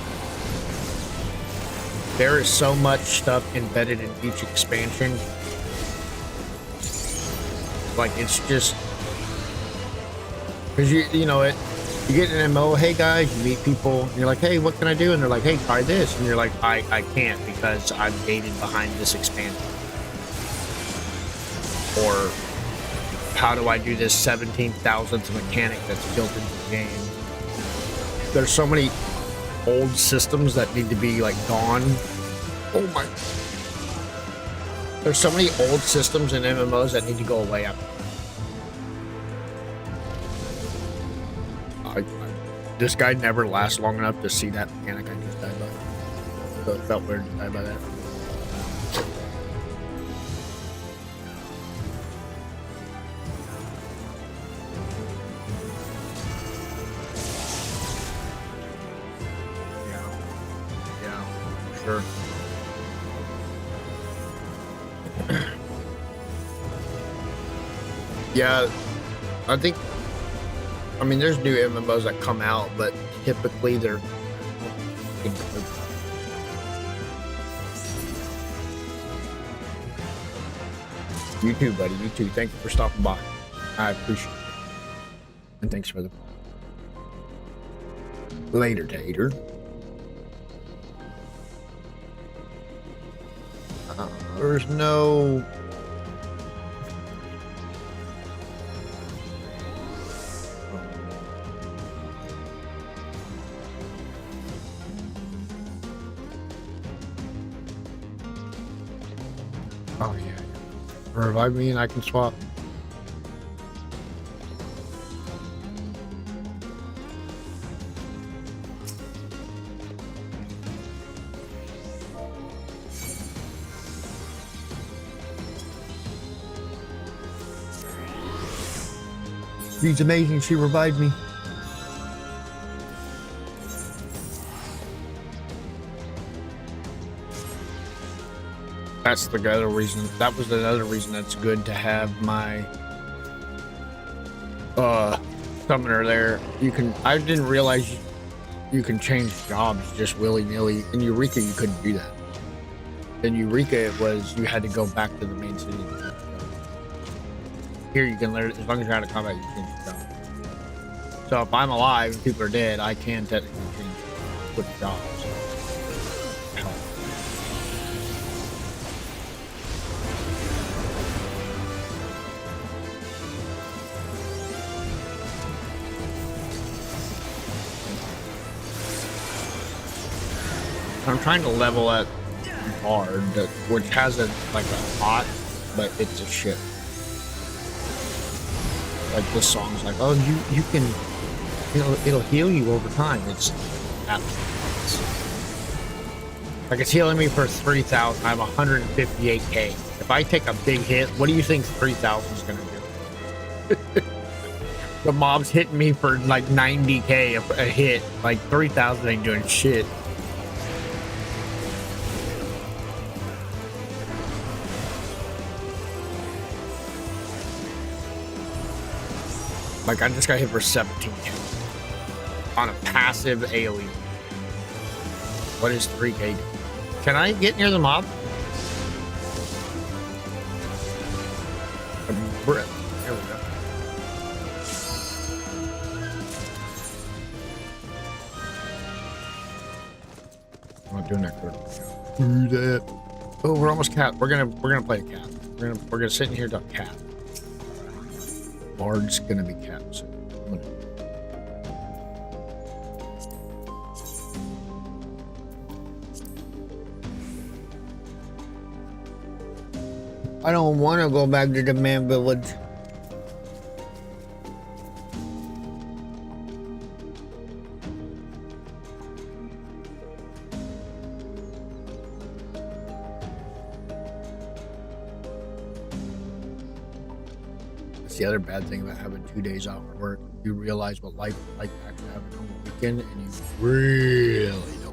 There is so much stuff embedded in each expansion. Like it's just because you get an MMO, hey guys, you meet people, and you're like, hey, what can I do? And they're like, hey, try this, and you're like, I can't because I'm gated behind this expansion. Or how do I do this 17,000th mechanic that's built into the game? There's so many old systems that need to be like gone. Oh my! There's so many old systems in MMOs that need to go away. This guy never lasts long enough to see that mechanic I just died by. So it felt weird to die by that. sure. Yeah, I think. I mean, there's new MMOs that come out, but typically they're. You too, buddy. You too. Thank you for stopping by. I appreciate it. And thanks for the later, Tater. There's no. Oh yeah. Revive me and I can swap. She's amazing. She revived me. That's the other reason. That was another reason that's good to have my summoner there. You can. I didn't realize you can change jobs just willy-nilly. In Eureka, you couldn't do that. In Eureka, it was you had to go back to the main city. Here, you can literally, as long as you're out of combat, you can change your job. So if I'm alive and people are dead, I can technically change with jobs. I'm trying to level at Bard, which has a like a bot, but it's a shit. Like this song's like, oh, you can, it'll heal you over time. It's like it's healing me for 3,000. I'm 158k. If I take a big hit, what do you think 3,000 is gonna do? The mob's hitting me for like 90k a hit. Like 3,000 ain't doing shit. Like, I just got hit for 17k on a passive AoE. What is 3k? Can I get near the mob? There we go. I'm not doing that correctly. Do that. Oh, we're almost cat. We're gonna play a cat. We're gonna sit in here to cat. Bard's gonna be cats. I don't want to go back to the man village. The other bad thing about having 2 days off work, you realize what life is like after having a whole weekend, and you really don't.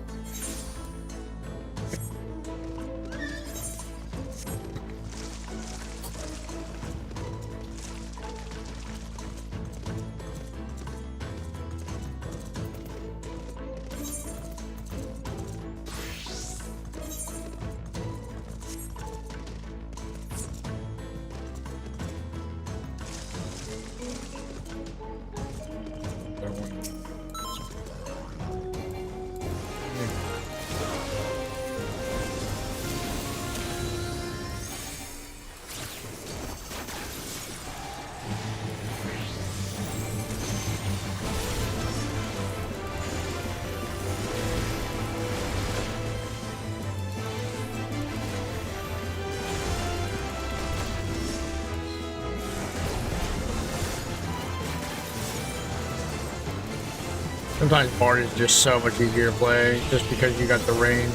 Sometimes Bard is just so much easier to play, just because you got the range.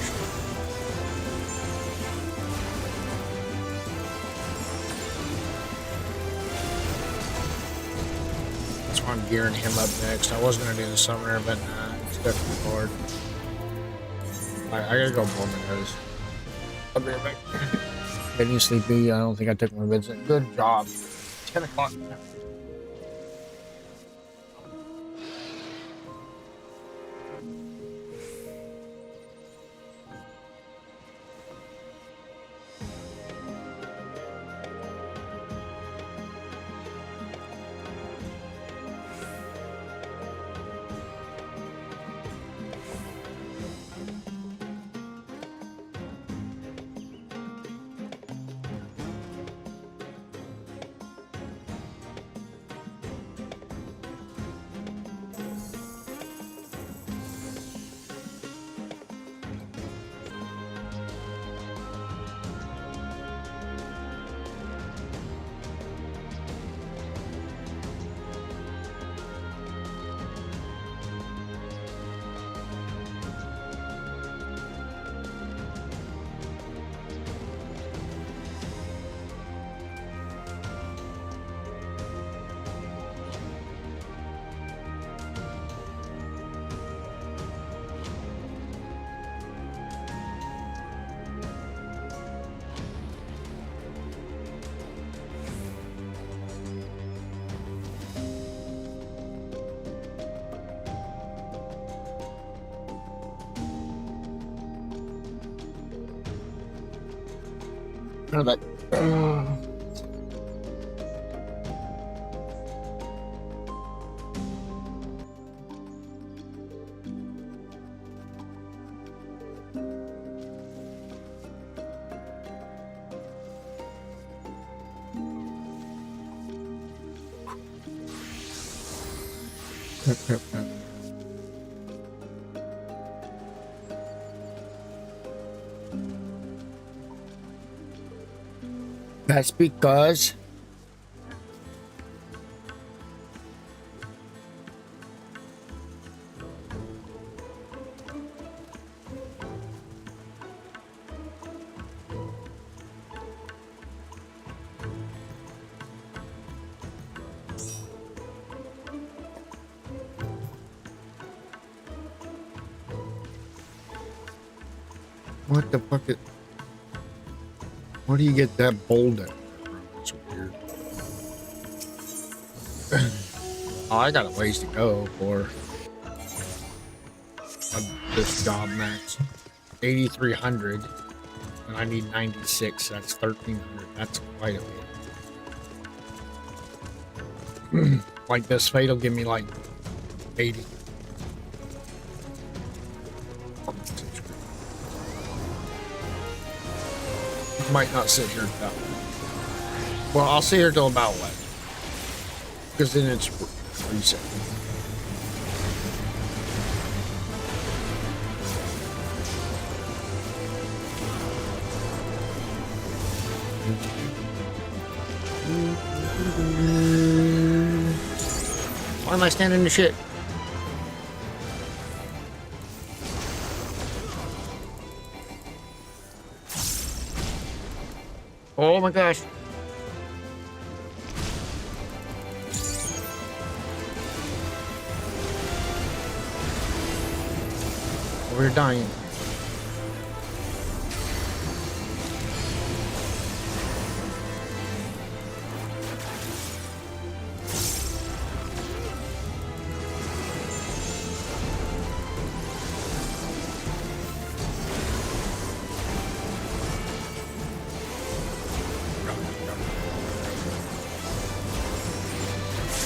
That's why I'm gearing him up next. I was going to do the summoner, but nah, it's definitely Bard. I gotta go blow my nose. I'll be right back. Getting sleepy. I don't think I took my meds. Good job. 10 o'clock. But that's because what the fuck is, where do you get that bold at? That's weird. Oh, I got a ways to go for this job max. 8,300, and I need 96. That's 1,300. That's quite a bit. Like this fate will give me like 80. Might not sit here that long. Well, I'll sit here till about 11. Because then it's reset. Why am I standing in the shit? Oh my gosh. We're dying.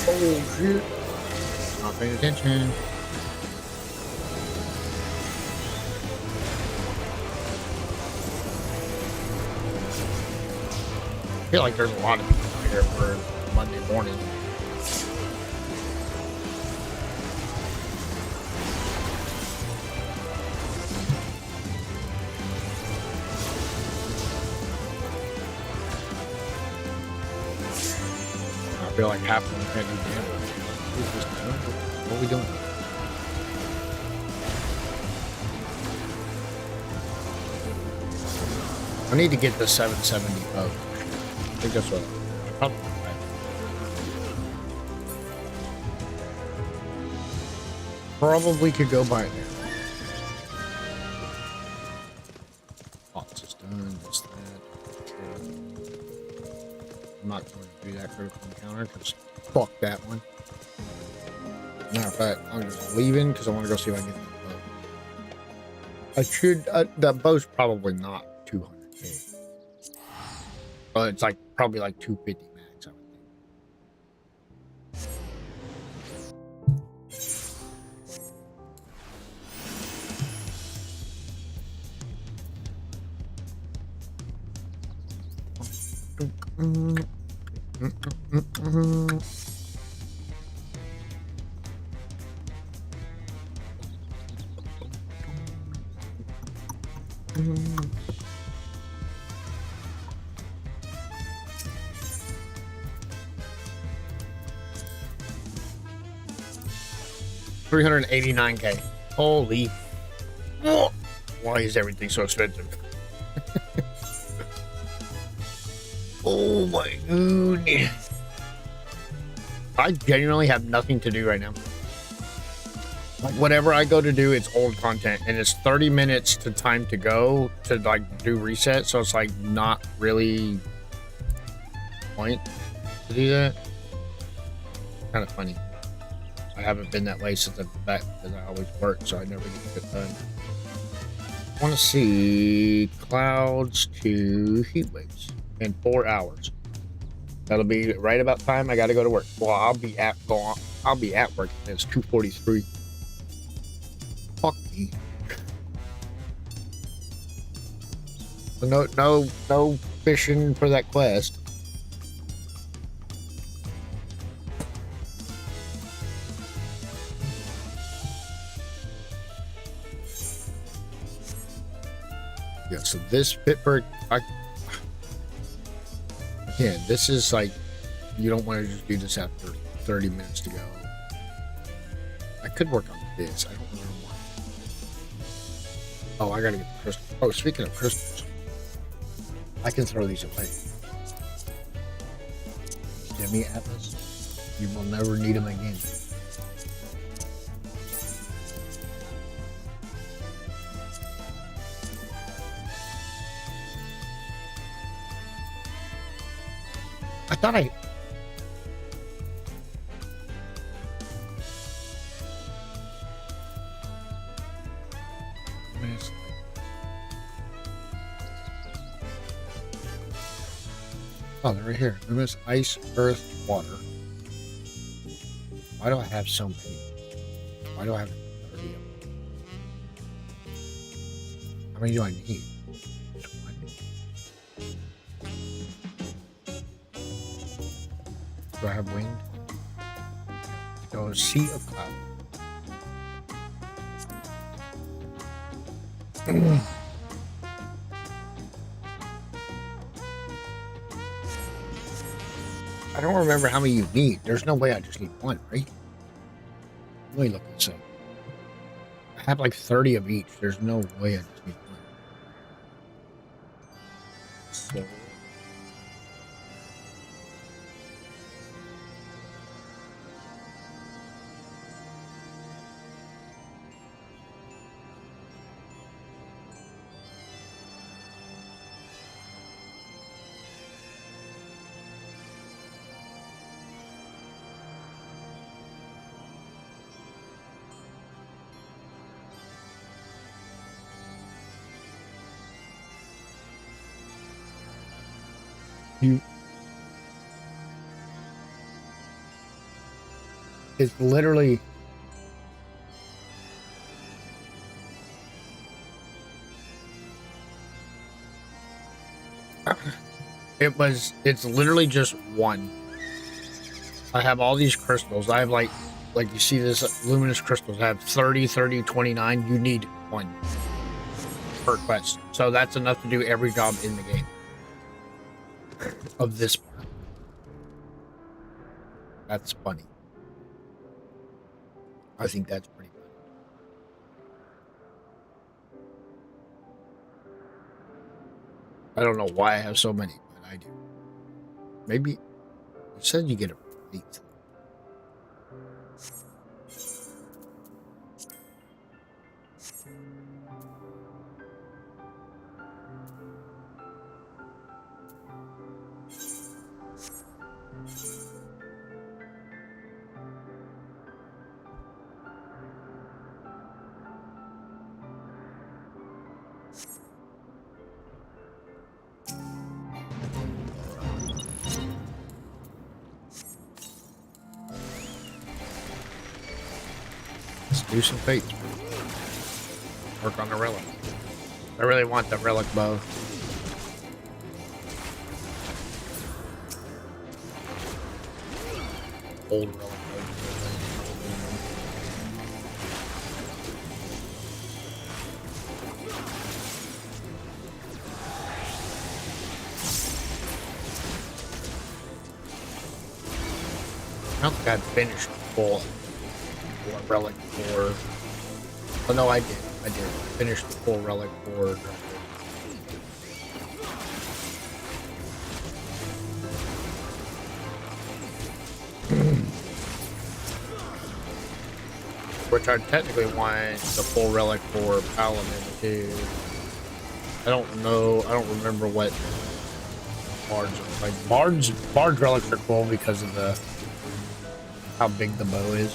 Oh shit. Not paying attention. I feel like there's a lot of people out here for Monday morning. I feel like half of them can't do damage. What are we doing? I need to get the 770 up. I think that's what I probably Probably could go by it now. do that critical encounter because fuck that one. Matter of fact, I'm just leaving because I want to go see if I can get that bow. I should. That bow's probably not 200k, but it's like probably like 250 max. I would think. 389k. Holy. Why is everything so expensive? Oh my goodness. I genuinely have nothing to do right now. Like whatever I go to do, it's old content, and it's 30 minutes to time to go to like do reset, so it's like not really point to do that. Kind of funny. I haven't been that way since I've been back because I always work, so I never get it done. I want to see clouds to heat waves in 4 hours. That'll be right about time I got to go to work. Well, I'll be at work. And it's 2:43. Fuck me. No fishing for that quest. Yeah, so this Pittsburgh, yeah, this is like, you don't want to just do this after 30 minutes to go. I could work on this. I don't remember why. Oh, I gotta get the crystal. Oh, speaking of crystals, I can throw these away. Demi Atlas, you will never need them again. I thought I... Oh, they're right here. Luminous ice, earth, water. Why do I have so many? Why do I have 30 of them? How many do I need? Just one. Do I have wind? So, sea of cloud. I don't remember how many you need. There's no way I just need one, right? Let me look this up. I have like 30 of each. There's no way I just need one. So... It's literally... It's literally just one. I have all these crystals. I have like you see this luminous crystals. I have 30, 30, 29. You need one per quest. So that's enough to do every job in the game. Of this part. That's funny. I think that's pretty funny. I don't know why I have so many, but I do. Maybe it said you get a eighth. Let's do some fates. Work on the relic. I really want the relic bow. Old relic bow. I don't think I'd finished full relic for. Oh no, I did. I finished the full relic for. Which I technically want the full relic for Paladin too. I don't know. I don't remember what bards are like. Bards relics are cool because of the how big the bow is.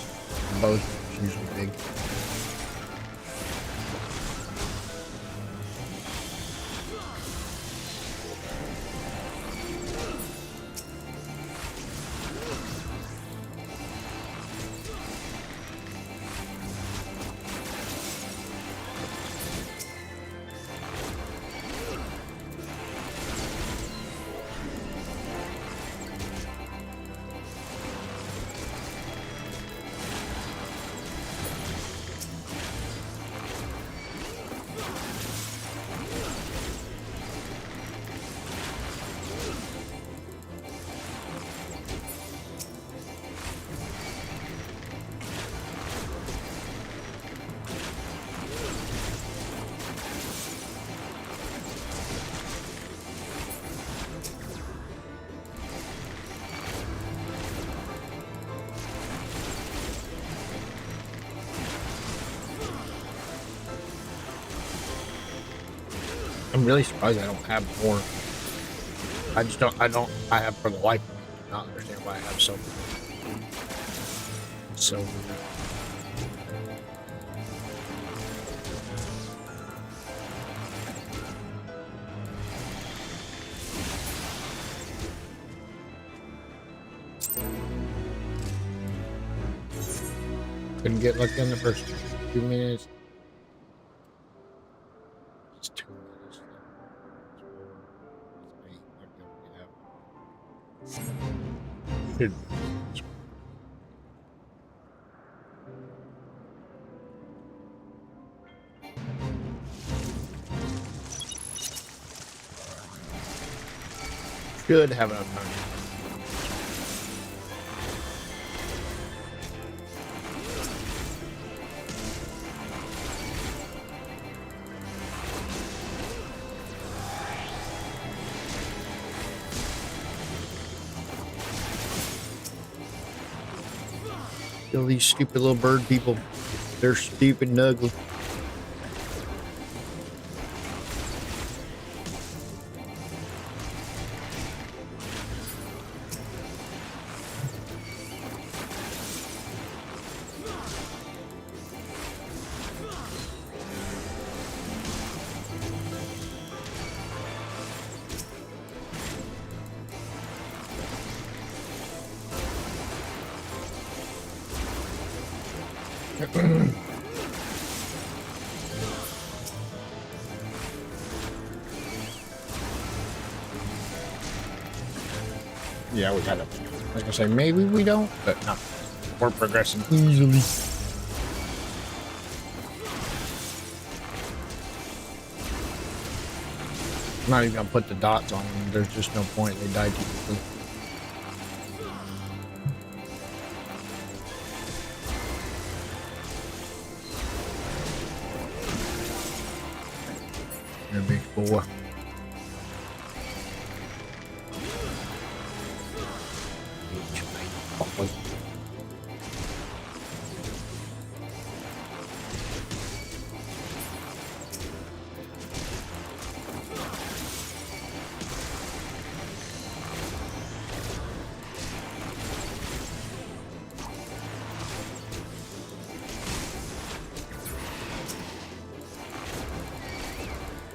The bow's usually big. I'm really surprised I don't have more. I have for the life of me, I do not understand why I have so many. So weird. Couldn't get lucky in the first 2 minutes. It's 2 minutes. Should. Should have enough time. Kill these stupid little bird people. They're stupid and ugly. Yeah, we got it. I was gonna say maybe we don't, but no. We're progressing easily. I'm not even gonna put the dots on them. There's just no point. They die too quickly. You're a big boy.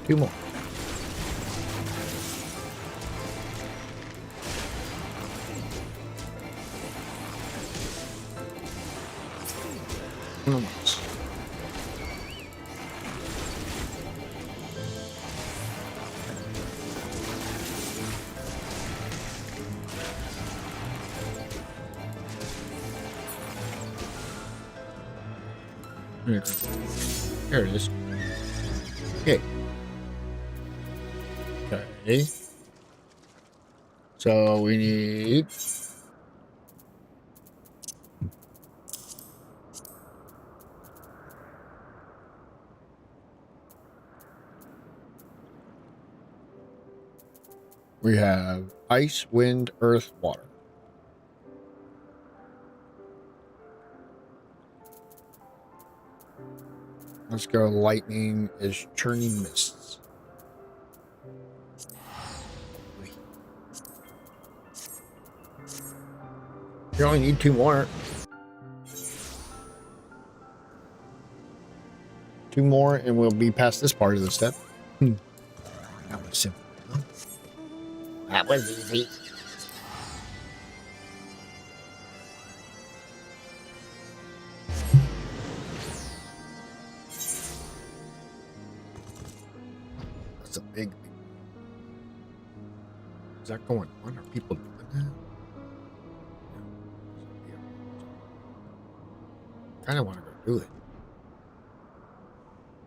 Two more. Almost. Here it is. Okay. Okay. So we need we have ice, wind, earth, water. Let's go. Lightning is churning mists. You only need 2 more. 2 more, and we'll be past this part of the step. That was simple. Huh? That was easy. That's a big. Is that going on? Are people doing that? Kind of want to go do it.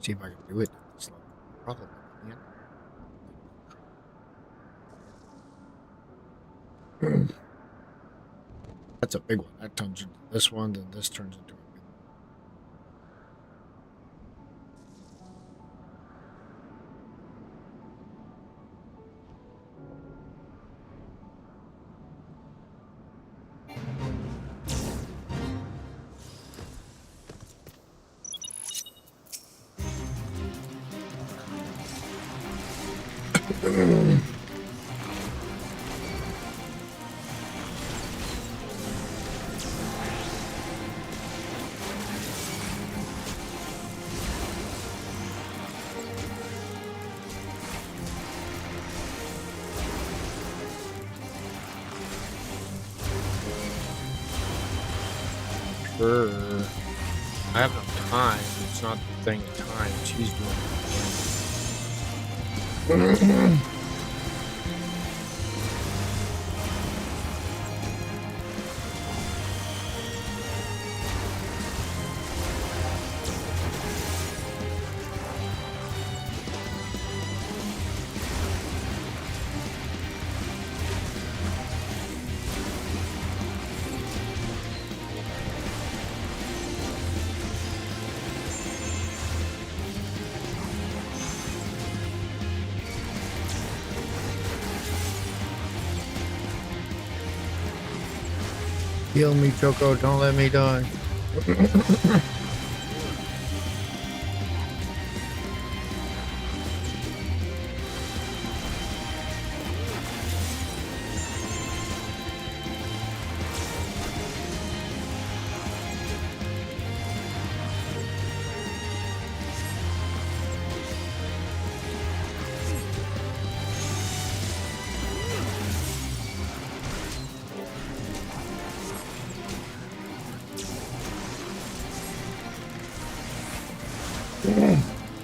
See if I can do it at this level. Probably can't. That's a big one. That turns into this one, then this turns into a big one. Sure. I have no time. It's not the thing of time. She's doing it. Heal me, Choco. Don't let me die.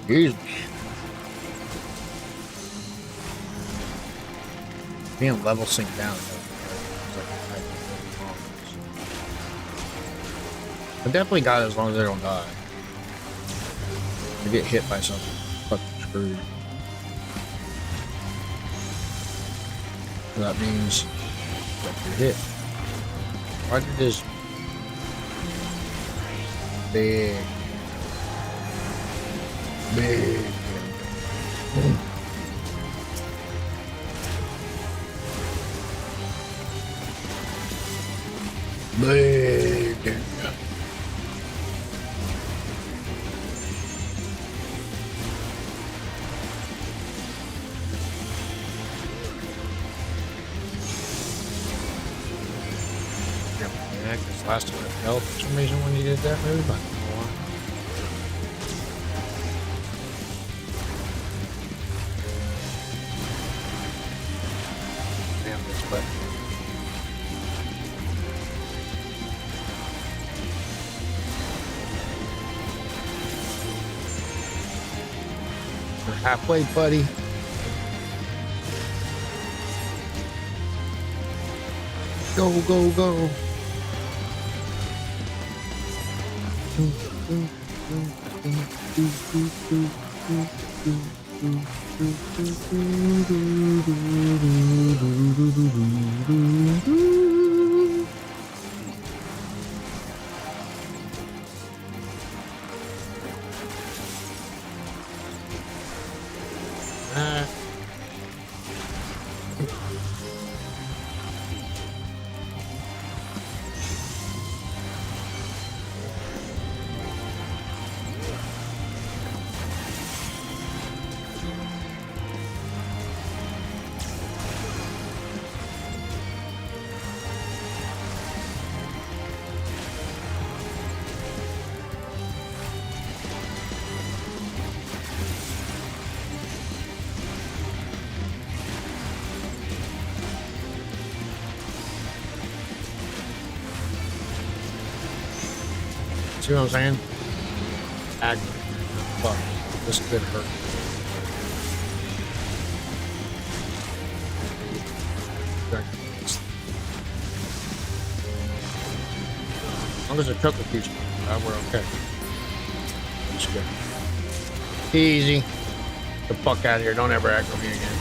Jesus. Being level sync down. I definitely got it as long as they don't die. They get hit by something. Fucking screwed. So that means that you're hit. Why did this big big Yeah, because last time it fell for some reason when you did that move. I don't know why. Damn this button. We're halfway, buddy. Go, go, go. See what I'm saying? Fuck. This could hurt. As long as it took a few seconds, we're okay. Just good. Easy. Get the fuck out of here. Don't ever act with me again.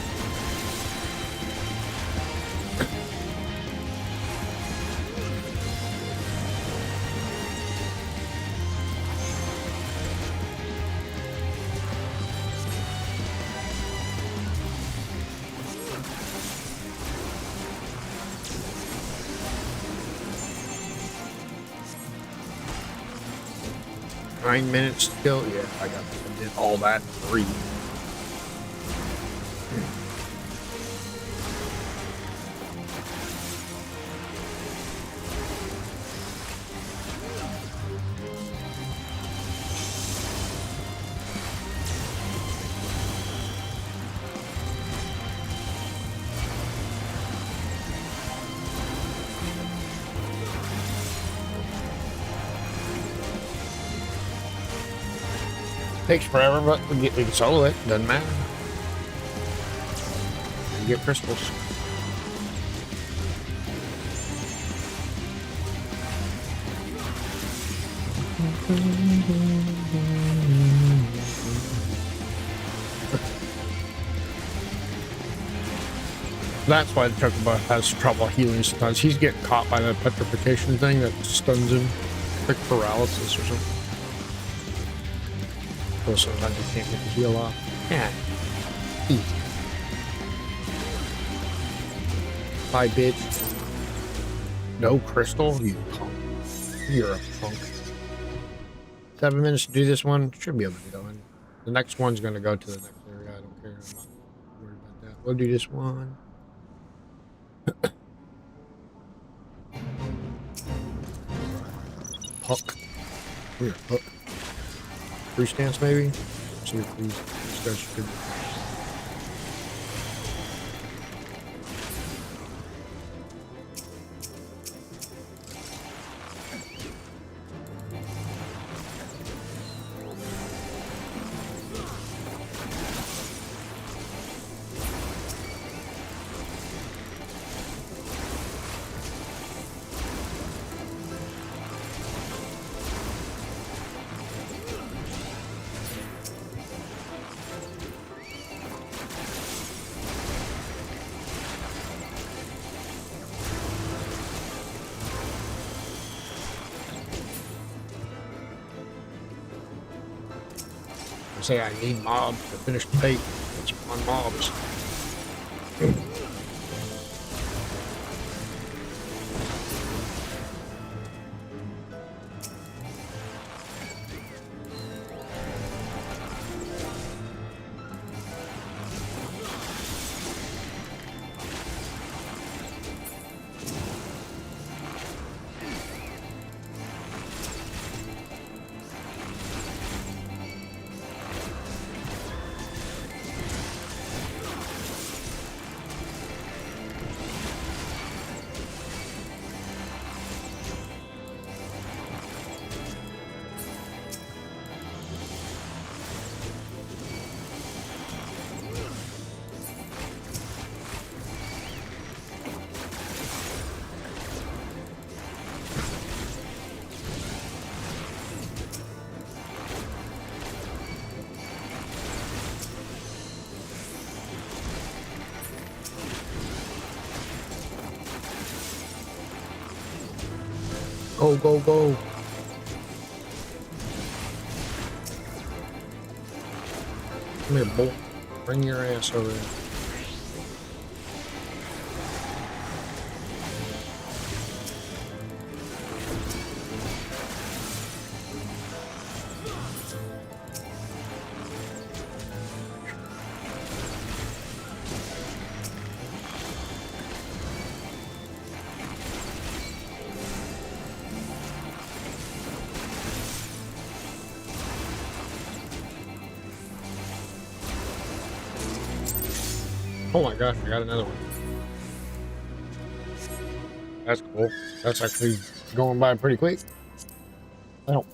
9 minutes still? Yeah, I did all that in 3. Takes forever, but we can solo it. Doesn't matter. You get crystals. That's why the Chocobo has trouble healing sometimes. He's getting caught by that petrification thing that stuns him. Like paralysis or something. So sometimes you can't get the heal off. Yeah. Easy. Bye, bitch. No crystal? You punk. You're a punk. 7 minutes to do this one. Should be able to go in. The next one's going to go to the next area. I don't care. I'm not worried about that. We'll do this one. Puck. We're puck. Free stance, maybe? See if these guys could. Say I need mobs to finish the bait. It's on mobs. go, go, go. Come here, boy. Bring your ass over here. Oh my gosh, I got another one. That's cool. That's actually going by pretty quick. Oh.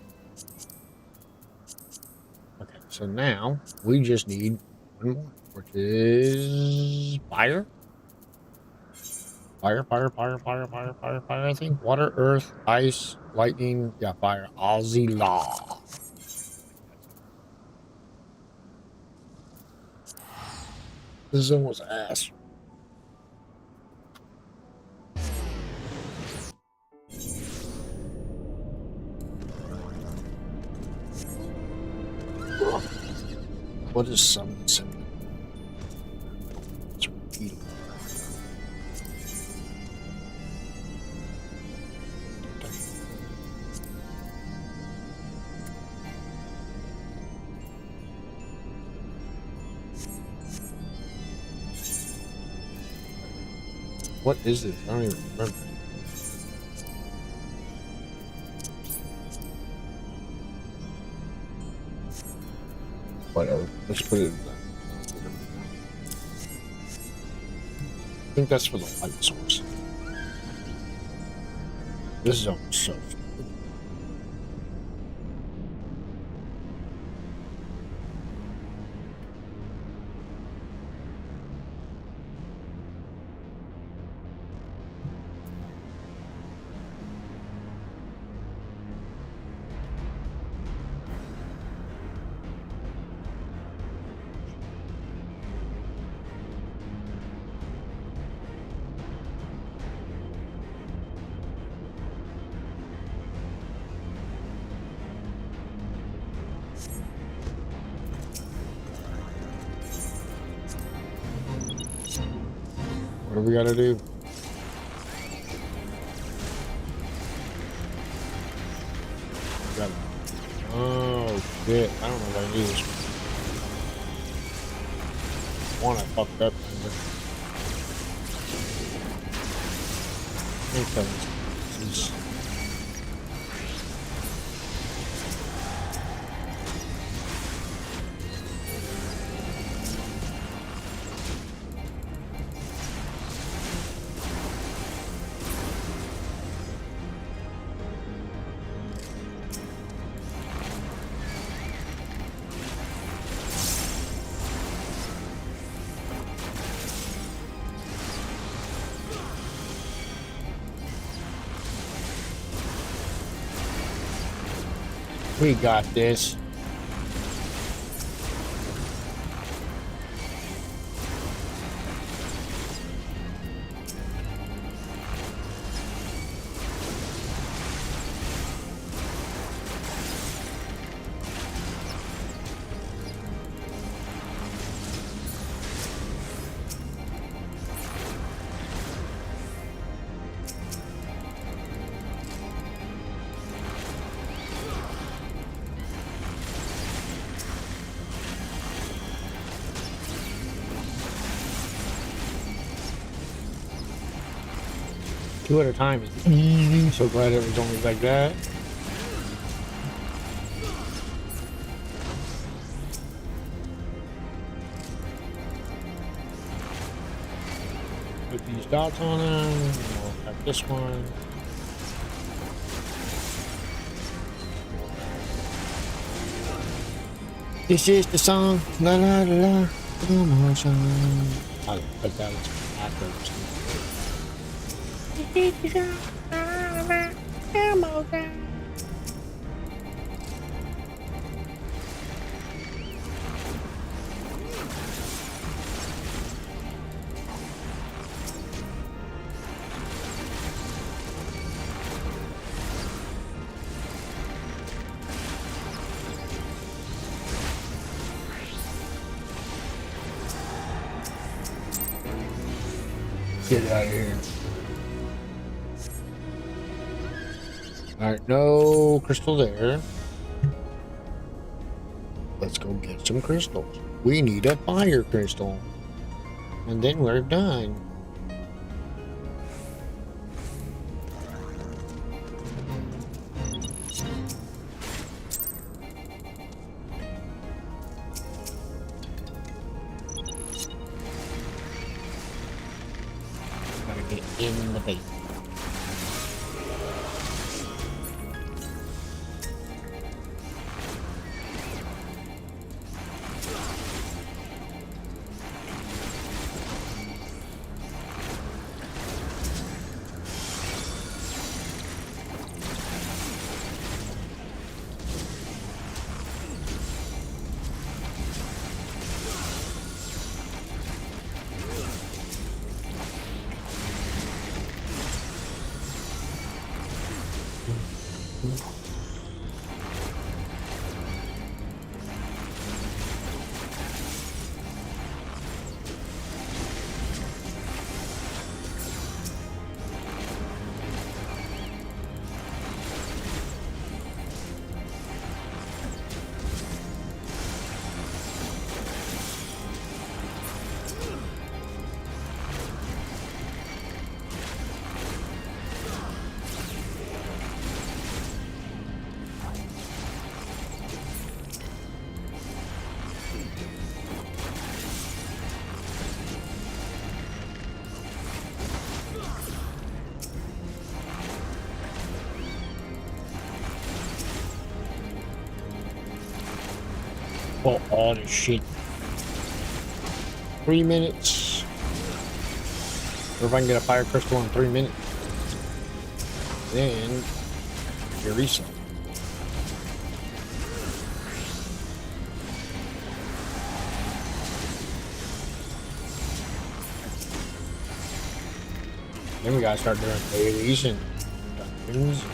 Okay, so now we just need one more, which is fire. Fire, I think. Water, earth, ice, lightning. Yeah, fire. Aussie law. This is almost ass. What is summon symbol? It's repeatable. What is this? I don't even remember. Whatever. Let's put it in that. I think that's for the light source. This is almost so stupid. What do we gotta do? Oh shit! I don't know if I can do this one. I fucked up. Okay. We got this. Two at a time is easy. So glad it was only like that. Put these dots on them. We'll have this one. This is the song. La la la la. Come on, song. I'll put that after. Get out of here. Alright, no crystal there. Let's go get some crystals. We need a fire crystal. And then we're done. Gotta get in the base. Oh, all this shit. 3 minutes. Or if I can get a fire crystal in 3 minutes. Then you reset. Then we gotta start doing dailies and dungeons.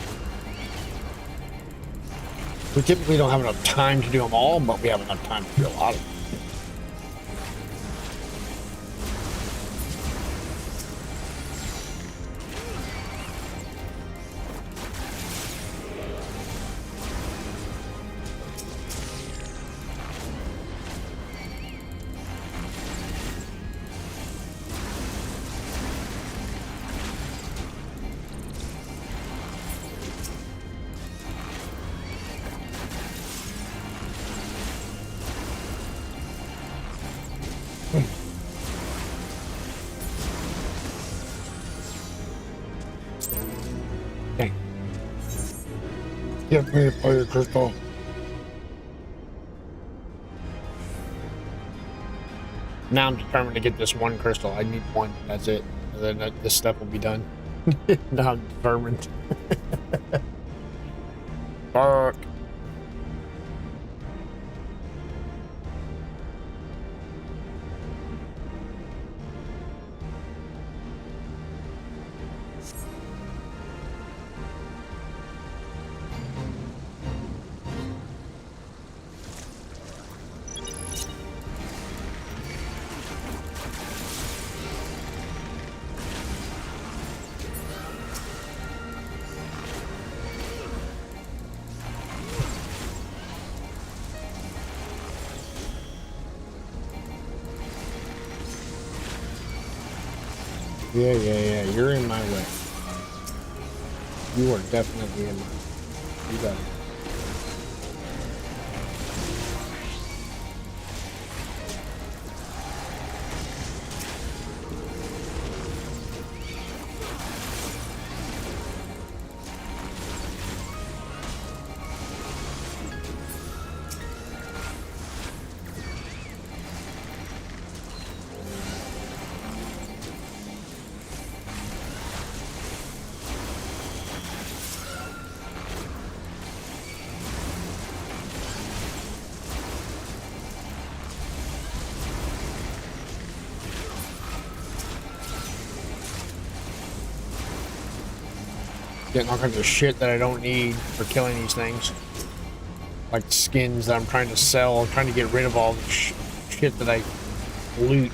We typically don't have enough time to do them all, but we have enough time to do a lot of them. Okay. Give me a fire crystal. Now I'm determined to get this one crystal. I need one. That's it. And then this stuff will be done. Now I'm determined. Fuck. Yeah. You're in my way. You are definitely in my way. You got it. Getting all kinds of shit that I don't need for killing these things. Like skins that I'm trying to sell. I'm trying to get rid of all the shit that I loot.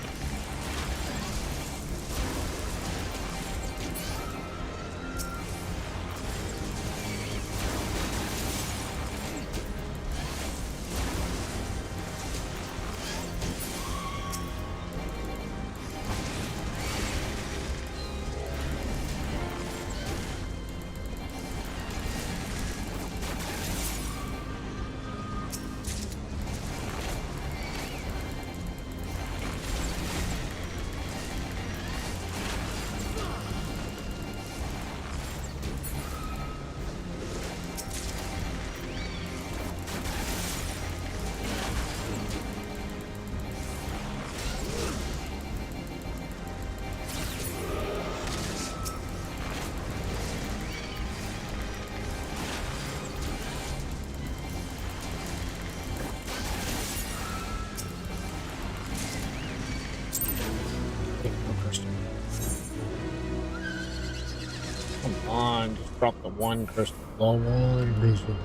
Drop the one crystal. The one crystal.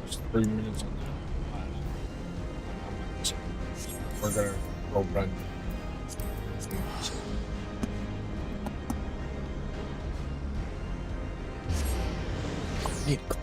It's 3 minutes on that. We're gonna go run. Need to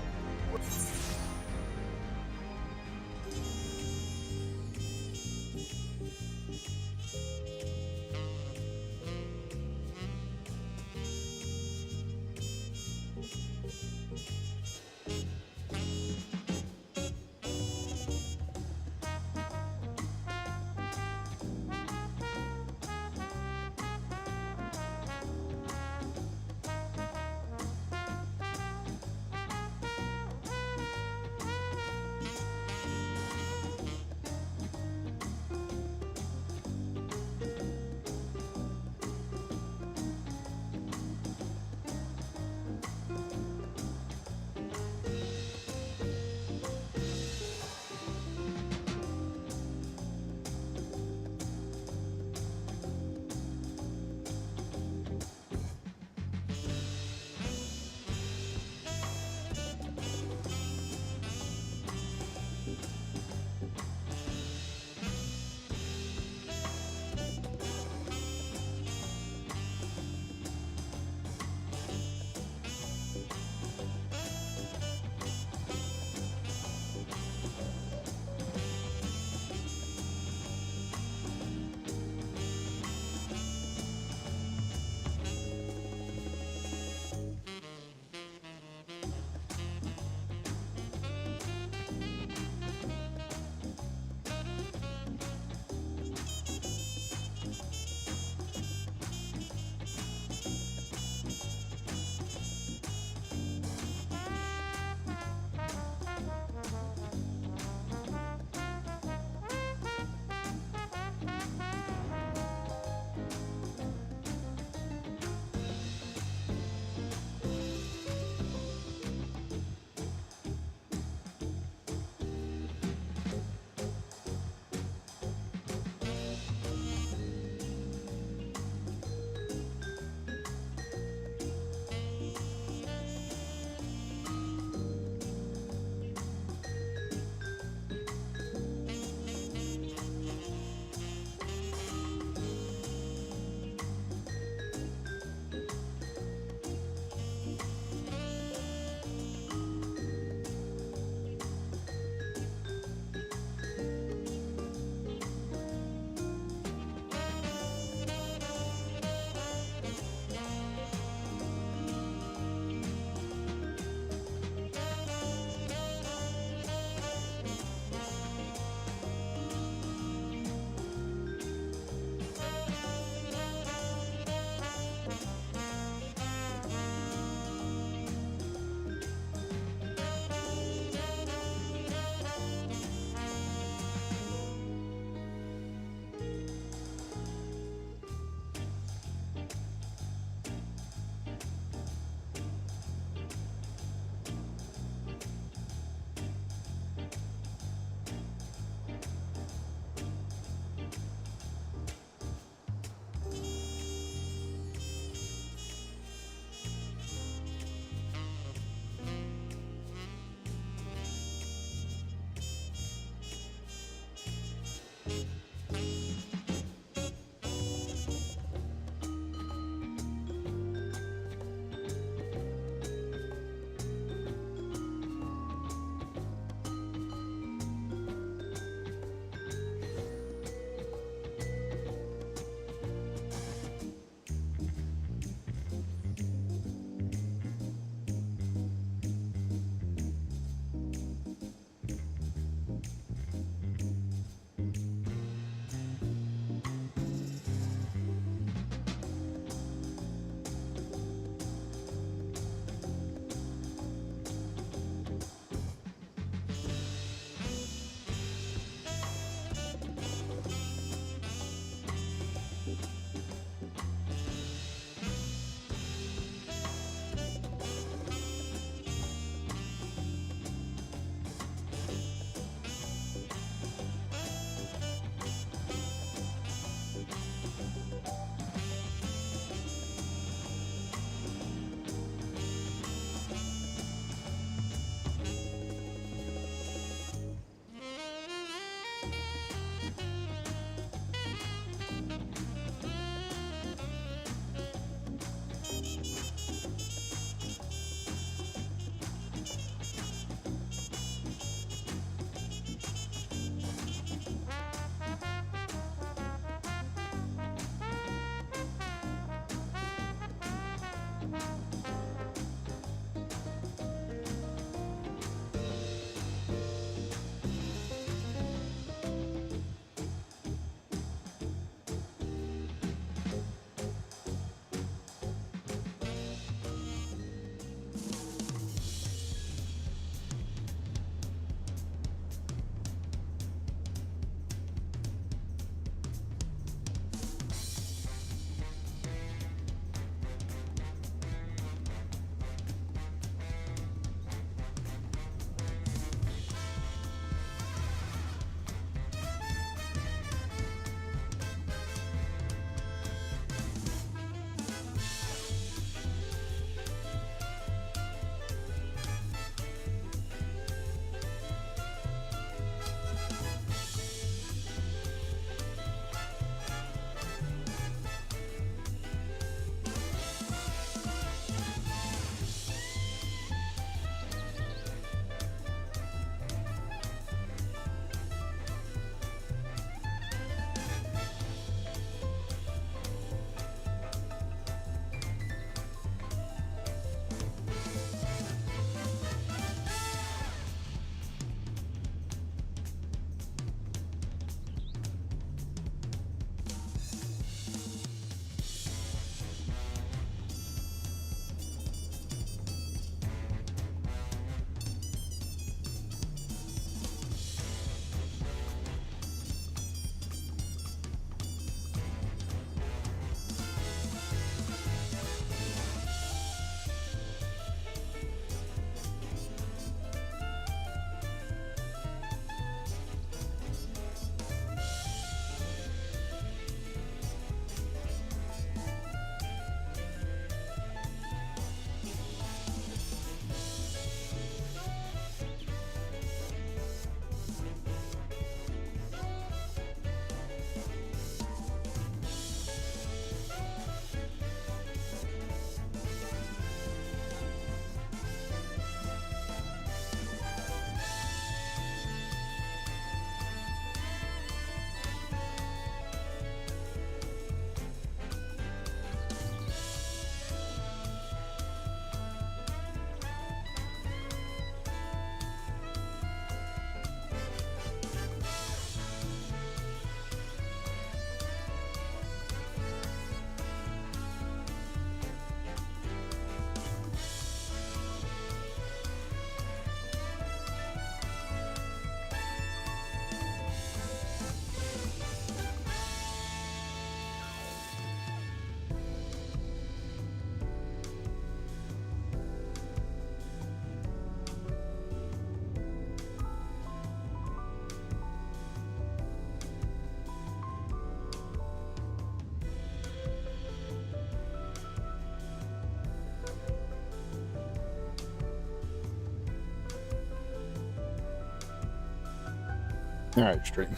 Alright, stream.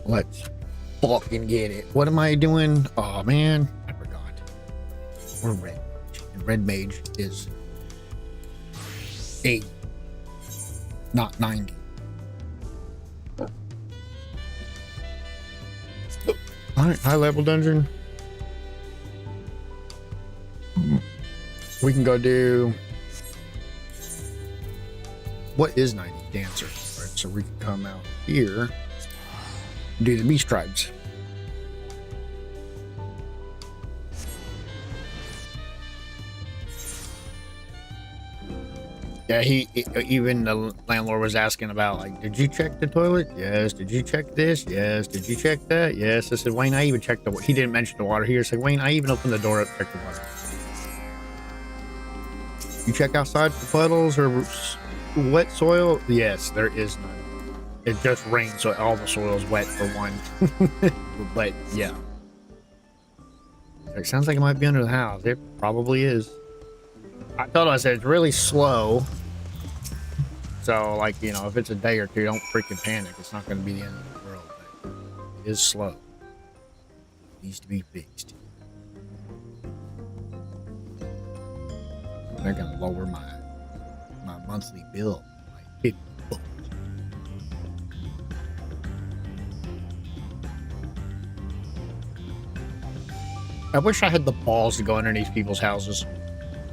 Let's fucking get it. What am I doing? Oh man, I forgot. We're red. And red mage is 80, not 90. Alright, high level dungeon. We can go do. What is 90 dancer? Right, so we can come out here, do the beast tribes. Yeah, even the landlord was asking about, like, did you check the toilet? Yes. Did you check this? Yes. Did you check that? Yes. I said, Wayne, I even checked the. He didn't mention the water here. He said, Wayne, I even opened the door up, checked the water. You check outside for puddles or wet soil? Yes, there is none. It just rained, so all the soil is wet for one. But yeah, it sounds like it might be under the house. It probably is. I said it's really slow. So, like, you know, if it's a day or two, don't freaking panic. It's not going to be the end of the world. But it is slow. It needs to be fixed. They're going to lower my monthly bill by 50 bucks. I wish I had the balls to go underneath people's houses.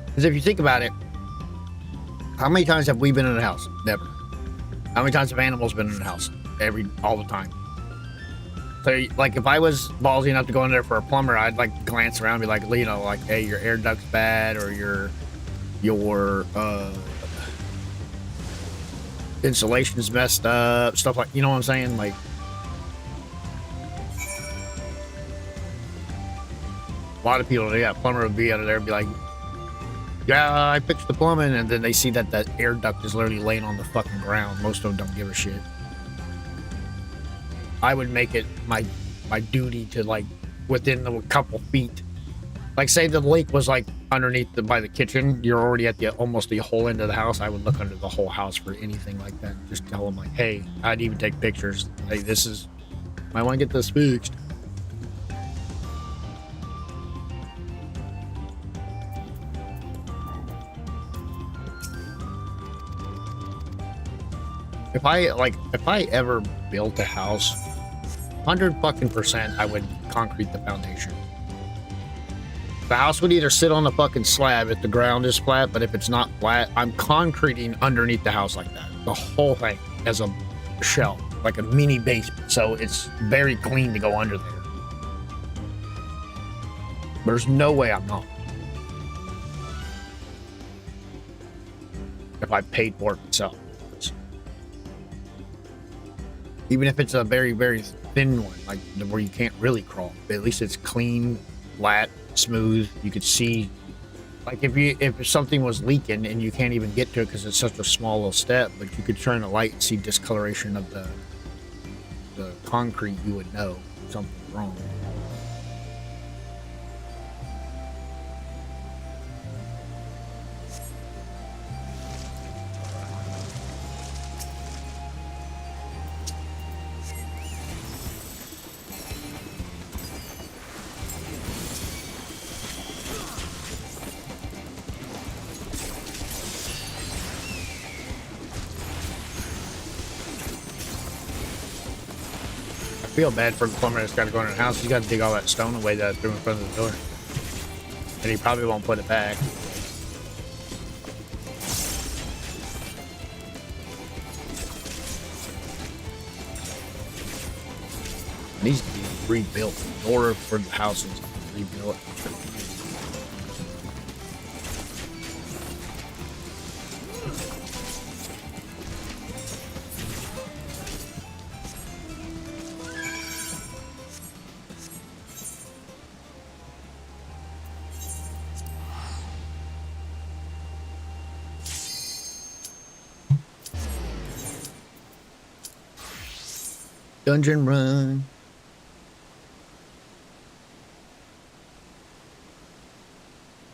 Because if you think about it, how many times have we been in a house? Never. How many times have animals been in a house? All the time. So, like, if I was ballsy enough to go in there for a plumber, I'd, like, glance around and be like, you know, like, hey, your air duct's bad, or your insulation's messed up, stuff like, you know what I'm saying? Like, a lot of people, yeah, plumber would be out of there and be like, yeah, I fixed the plumbing, and then they see that that air duct is literally laying on the fucking ground. Most of them don't give a shit. I would make it my duty to, like, within a couple feet. Like, say the leak was, like, underneath by the kitchen, you're already at almost the whole end of the house. I would look under the whole house for anything like that. Just tell them, like, hey, I'd even take pictures. Hey, this is, might want to get this fixed. If I ever built a house, 100% I would concrete the foundation. The house would either sit on the fucking slab if the ground is flat, but if it's not flat, I'm concreting underneath the house like that. The whole thing as a shell, like a mini basement. So it's very clean to go under there. There's no way I'm not. If I paid for it myself. Even if it's a very, very thin one, like where you can't really crawl, but at least it's clean, flat, smooth. You could see, like, if something was leaking and you can't even get to it because it's such a small little step, but you could turn a light and see discoloration of the concrete, you would know something's wrong. I feel bad for the plumber that's got to go in the house. He's got to dig all that stone away that I threw in front of the door. And he probably won't put it back. It needs to be rebuilt. The door for the house needs to be rebuilt. Dungeon run.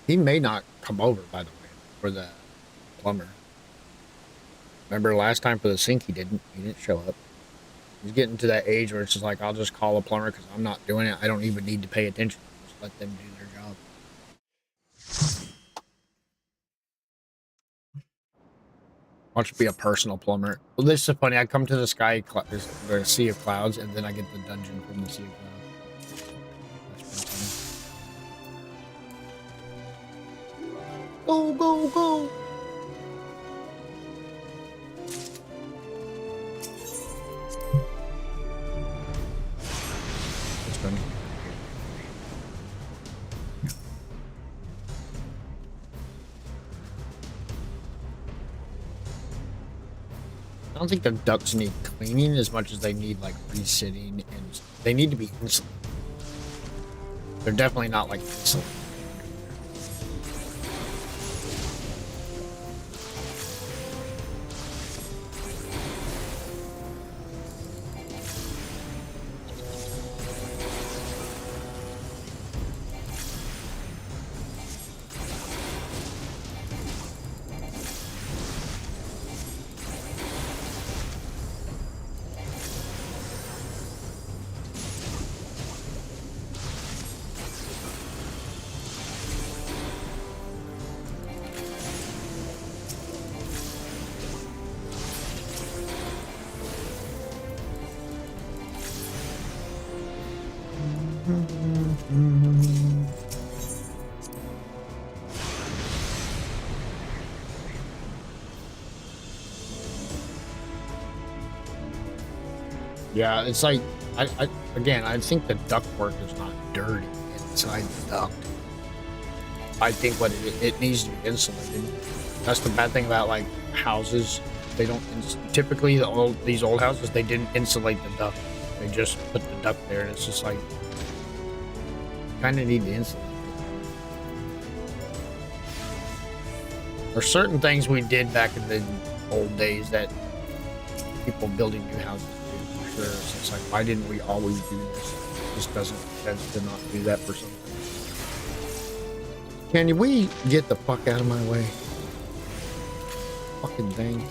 He may not come over, by the way, for the plumber. Remember last time for the sink, he didn't show up. He's getting to that age where it's just like, I'll just call a plumber because I'm not doing it. I don't even need to pay attention. Just let them do their job. Wants to be a personal plumber. Well, this is funny. I come to the sky, the sea of clouds, and then I get the dungeon from the sea of clouds. That's pretty funny. Go, go, go! That's funny. I don't think the ducts need cleaning as much as they need like resitting, and they need to be insulated. They're definitely not like insulated. Yeah, it's like, again, I think the ductwork is not dirty inside the duct. I think what it needs to be insulated. That's the bad thing about like houses. They don't typically these old houses, they didn't insulate the duct. They just put the duct there, and it's just like kind of need to insulate it. There's certain things we did back in the old days that people building new houses do for sure. So it's like, why didn't we always do this? It just doesn't make sense to not do that for something. Can we get the fuck out of my way? Fucking thing.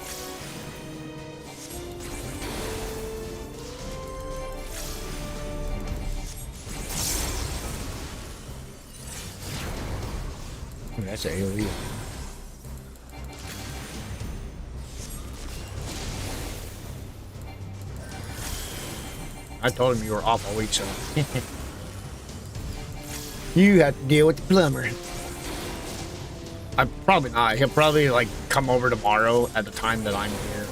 That's an AoE. I told him you were off all week, so you have to deal with the plumber. I'm probably not. He'll probably like come over tomorrow at the time that I'm here.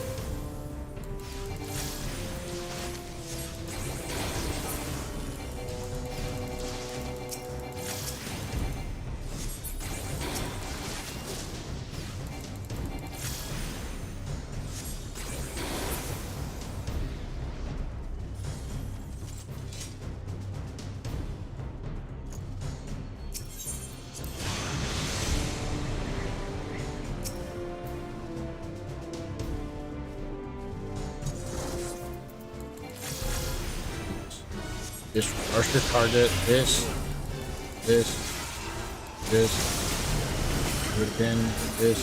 This rush your target, this, do it again, this.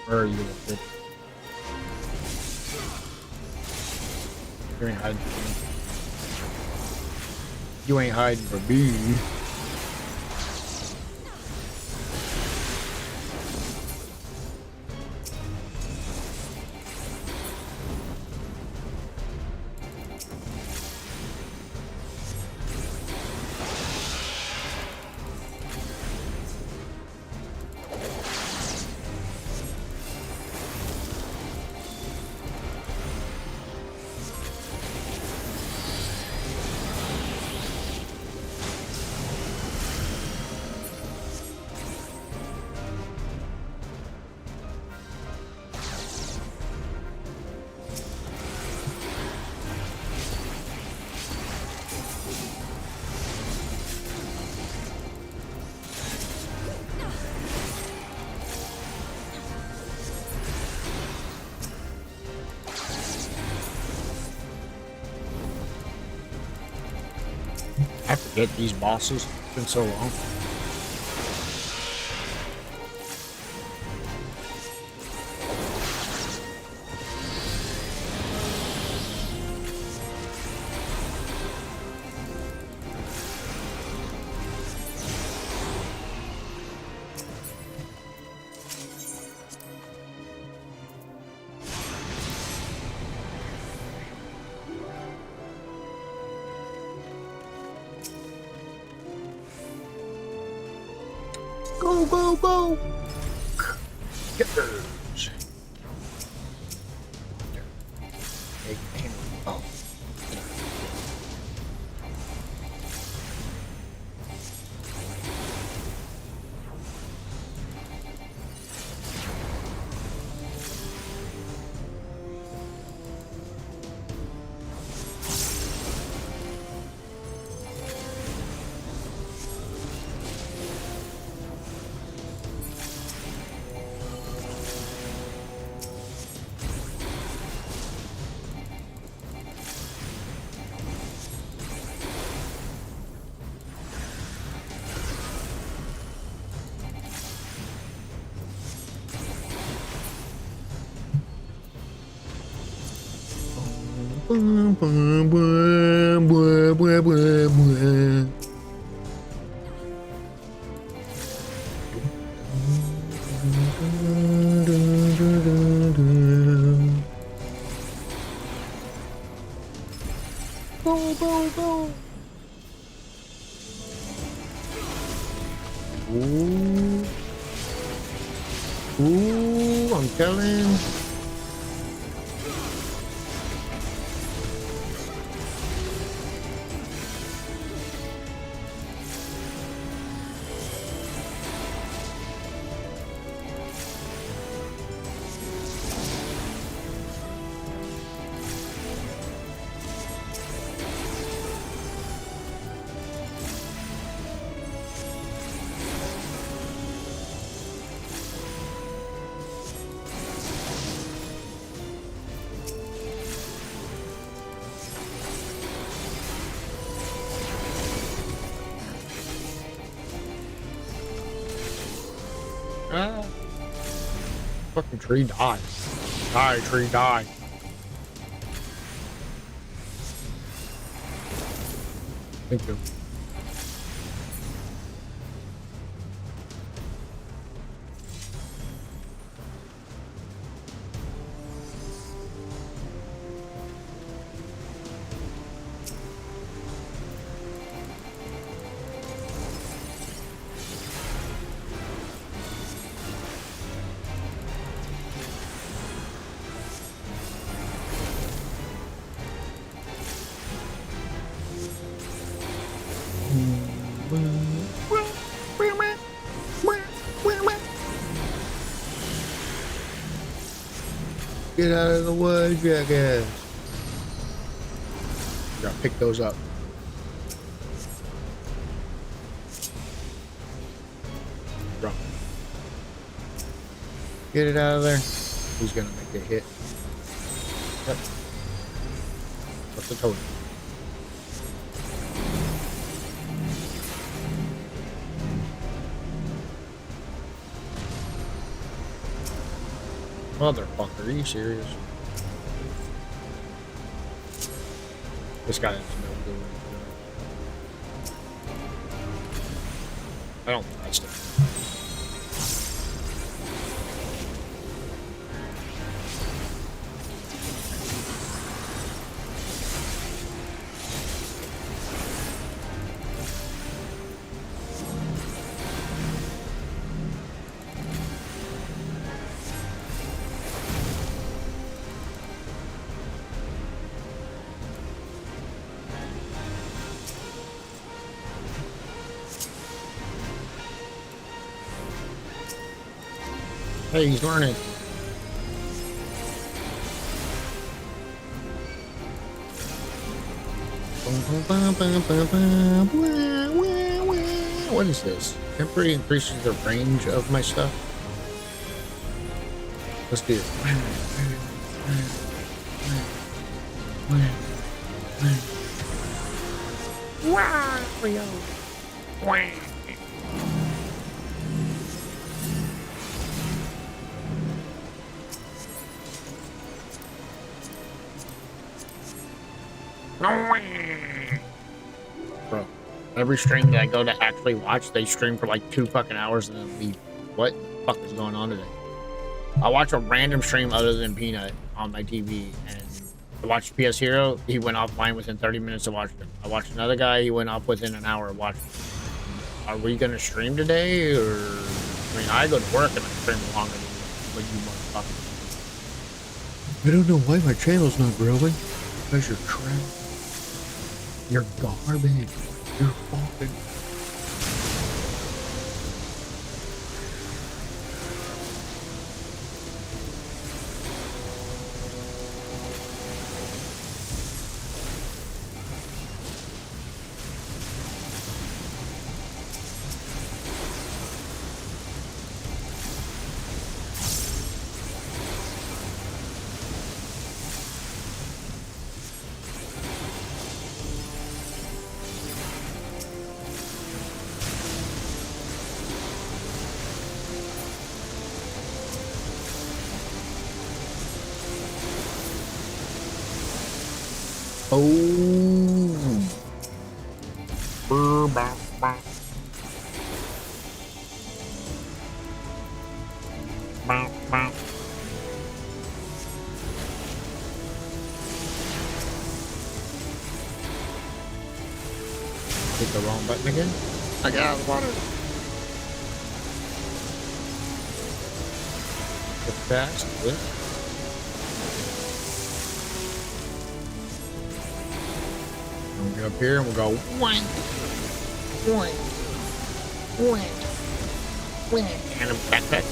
Where are you, bitch? You ain't hiding from me. You ain't hiding from me. I forget these bosses. It's been so long. Go, go, go! Kickers! Oh. Go, go, go. Ooh. Ooh, I'm telling. Ah. Fucking tree die. Die, tree, die. Thank you. Get out of the way, jackass. Gotta pick those up. Drop. Get it out of there. Who's gonna make a hit? Yep. What's the total? Motherfucker, are you serious? This guy has no good. I don't think that's it. Hey, he's learning. What is this? Temporary increases the range of my stuff. Let's do it. Wow, bro, every stream that I go to actually watch, they stream for like 2 fucking hours and then leave. What the fuck is going on today? I watch a random stream other than Peanut on my TV, and I watched PS Hero. He went offline within 30 minutes of watching him. I watched another guy. He went off within an hour of watching him. Are we gonna stream today, or I mean, I go to work and I stream longer than what you motherfuckers. I don't know why my channel's not growing. Because you're crap. You're garbage. You're fucking. Oh. Hit the wrong button again? I got out of the water. Get fast. Good. We'll get up here and we'll go wank, wank, wank, wank, and a backpack.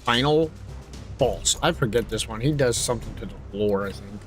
Final boss. I forget this one. He does something to the floor, I think.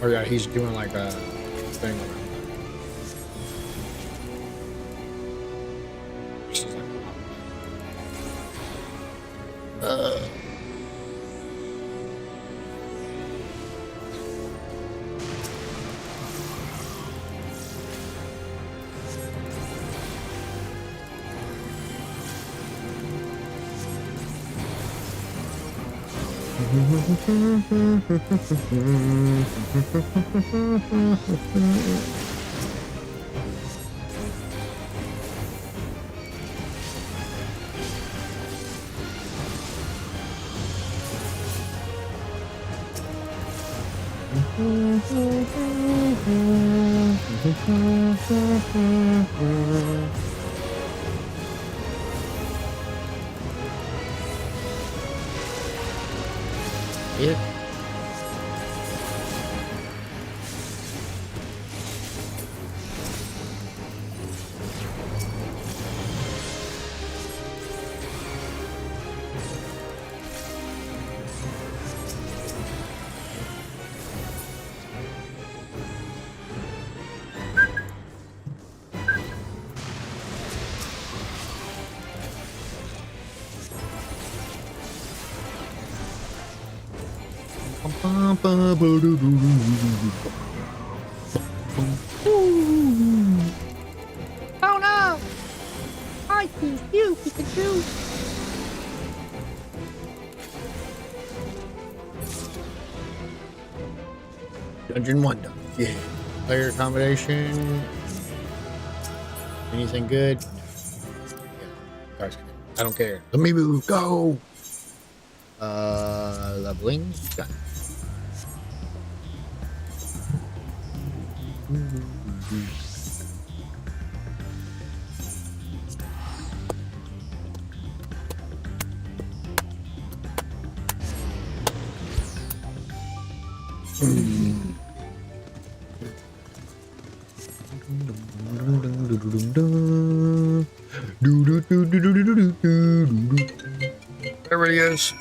Oh yeah, he's doing like a thing around that. Yeah. Oh no! I choose you, Pikachu! Dungeon 1 done. Yeah. Player accommodation. Anything good? Yeah. Guys, I don't care. Let me move. Go! Leveling. Done. There he is.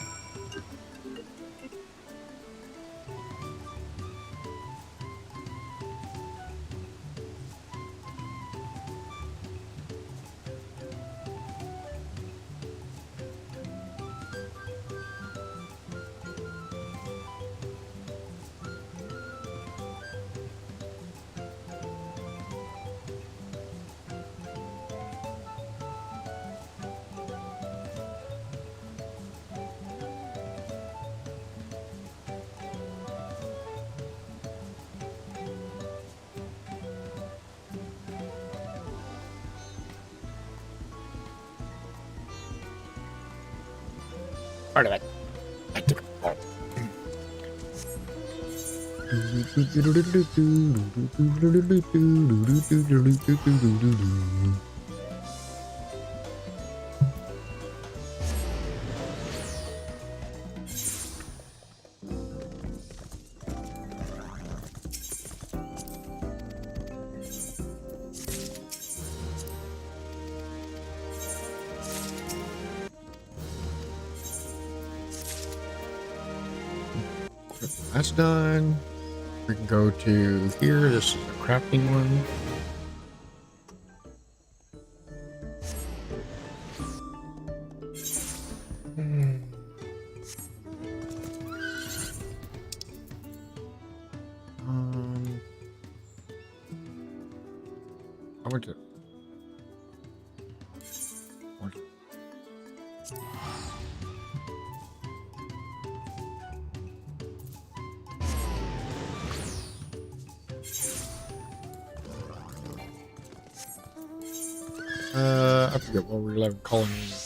Part of it. I took it all. That's done. We can go to here. This is a crafting one. I went to. I forget what we were calling it.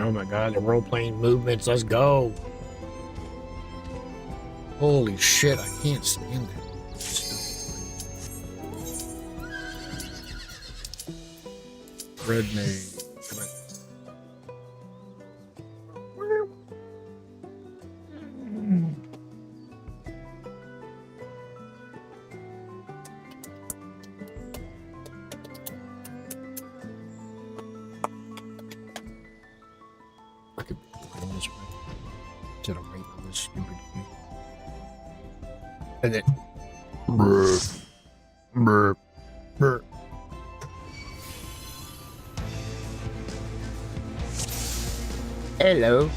Oh my god, the role-playing movements, let's go. Holy shit, I can't stand that stuff. Red name. Come on. I could be going this way instead of waiting on this stupid thing. And then brr, brr, brr. Hello.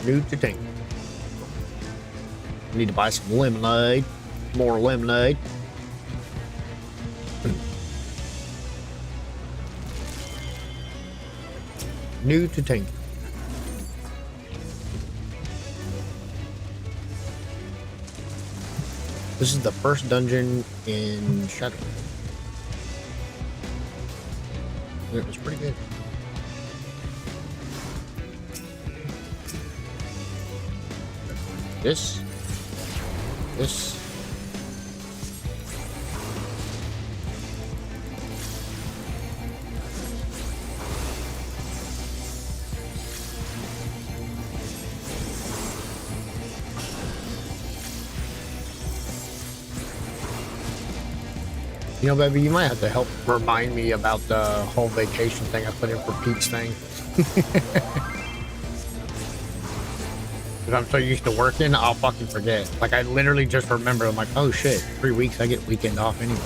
New to tank. Need to buy some lemonade. More lemonade. New to tank. This is the first dungeon in Shadow. It was pretty good. This. You know, baby, you might have to help remind me about the whole vacation thing I put in for Pete's thing. Because I'm so used to working, I'll fucking forget. Like, I literally just remember, I'm like, oh shit, 3 weeks, I get weekend off anyway.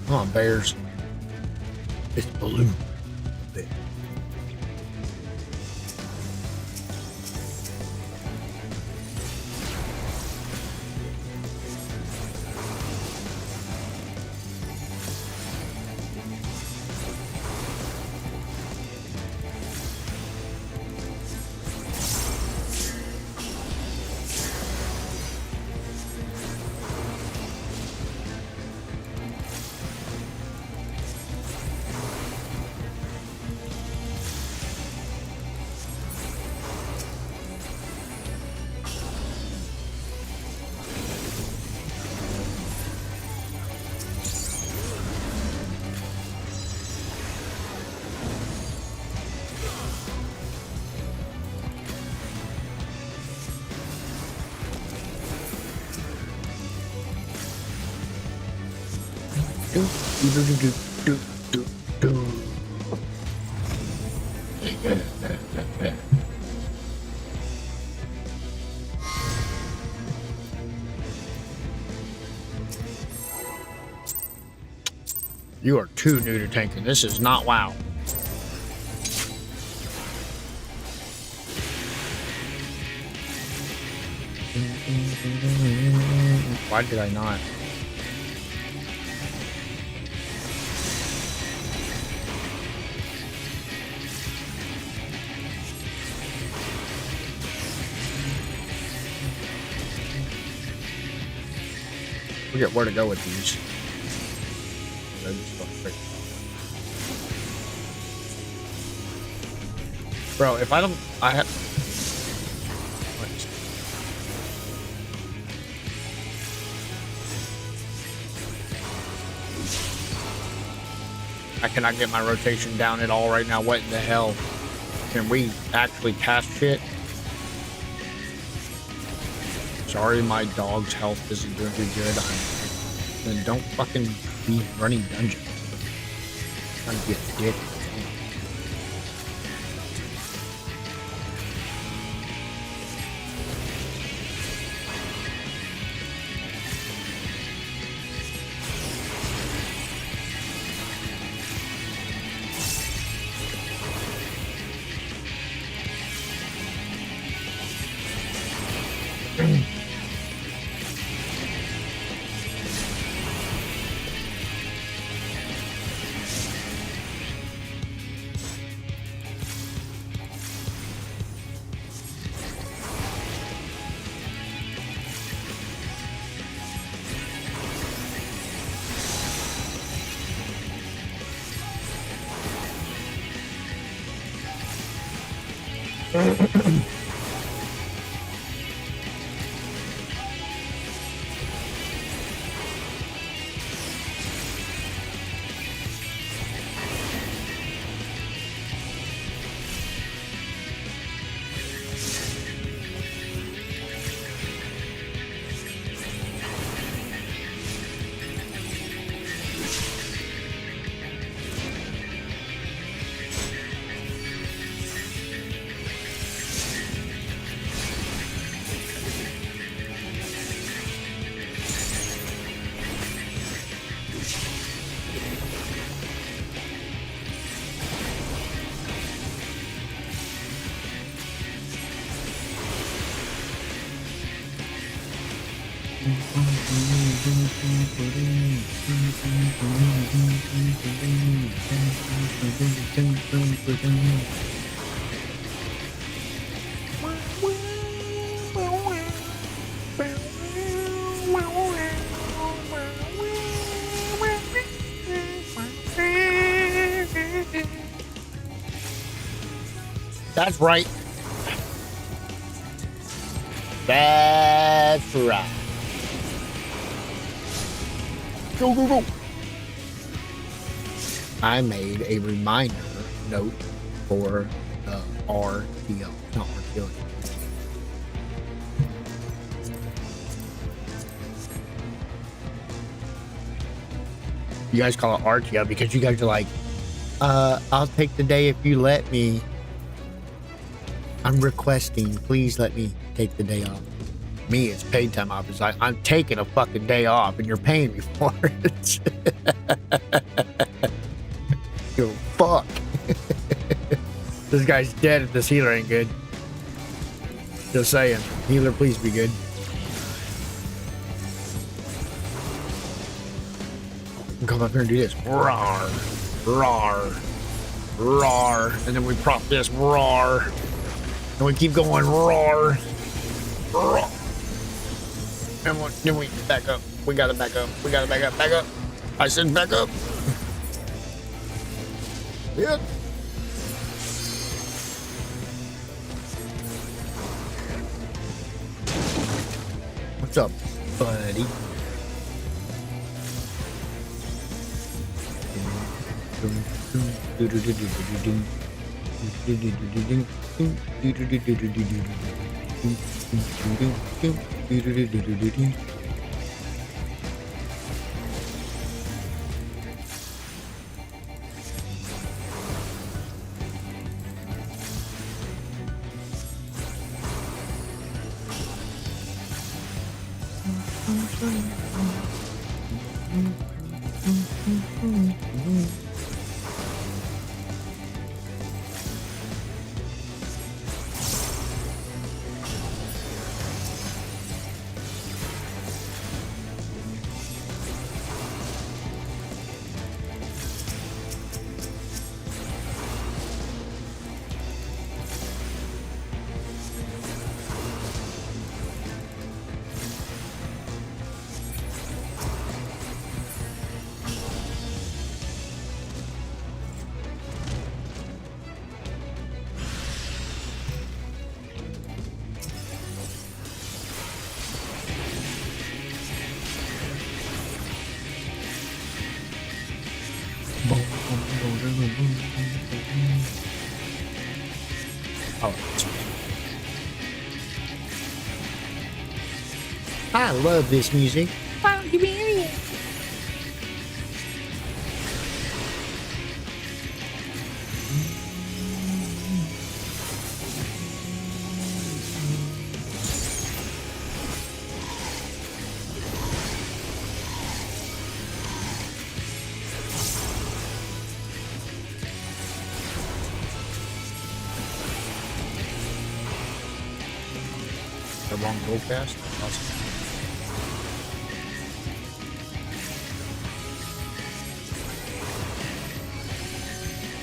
Come on, bears. It's blue. You are too new to tanking. This is not WoW. Why did I not? Forget where to go with these. Bro, if I don't, I have. I cannot get my rotation down at all right now. What in the hell? Can we actually cast shit? Sorry, my dog's health isn't doing too good. Then don't fucking be running dungeons. I'm trying to get dick. That's right. That's right. Go, go, go. I made a reminder note for the RTO, not RTO. You guys call it RTO because you guys are like, I'll take the day if you let me. I'm requesting, please let me take the day off. Me, it's paid time off. It's like, I'm taking a fucking day off and you're paying me for it. Yo, fuck. This guy's dead if this healer ain't good. Just saying. Healer, please be good. Come up here and do this. Roar. Roar. Roar. And then we prop this. Roar. And we keep going. Roar. Roar. And then we back up. We gotta back up. We gotta back up. Back up. I said back up. Yeah. What's up, buddy? I love this music. Wow, give me it. The wrong goal cast. Awesome.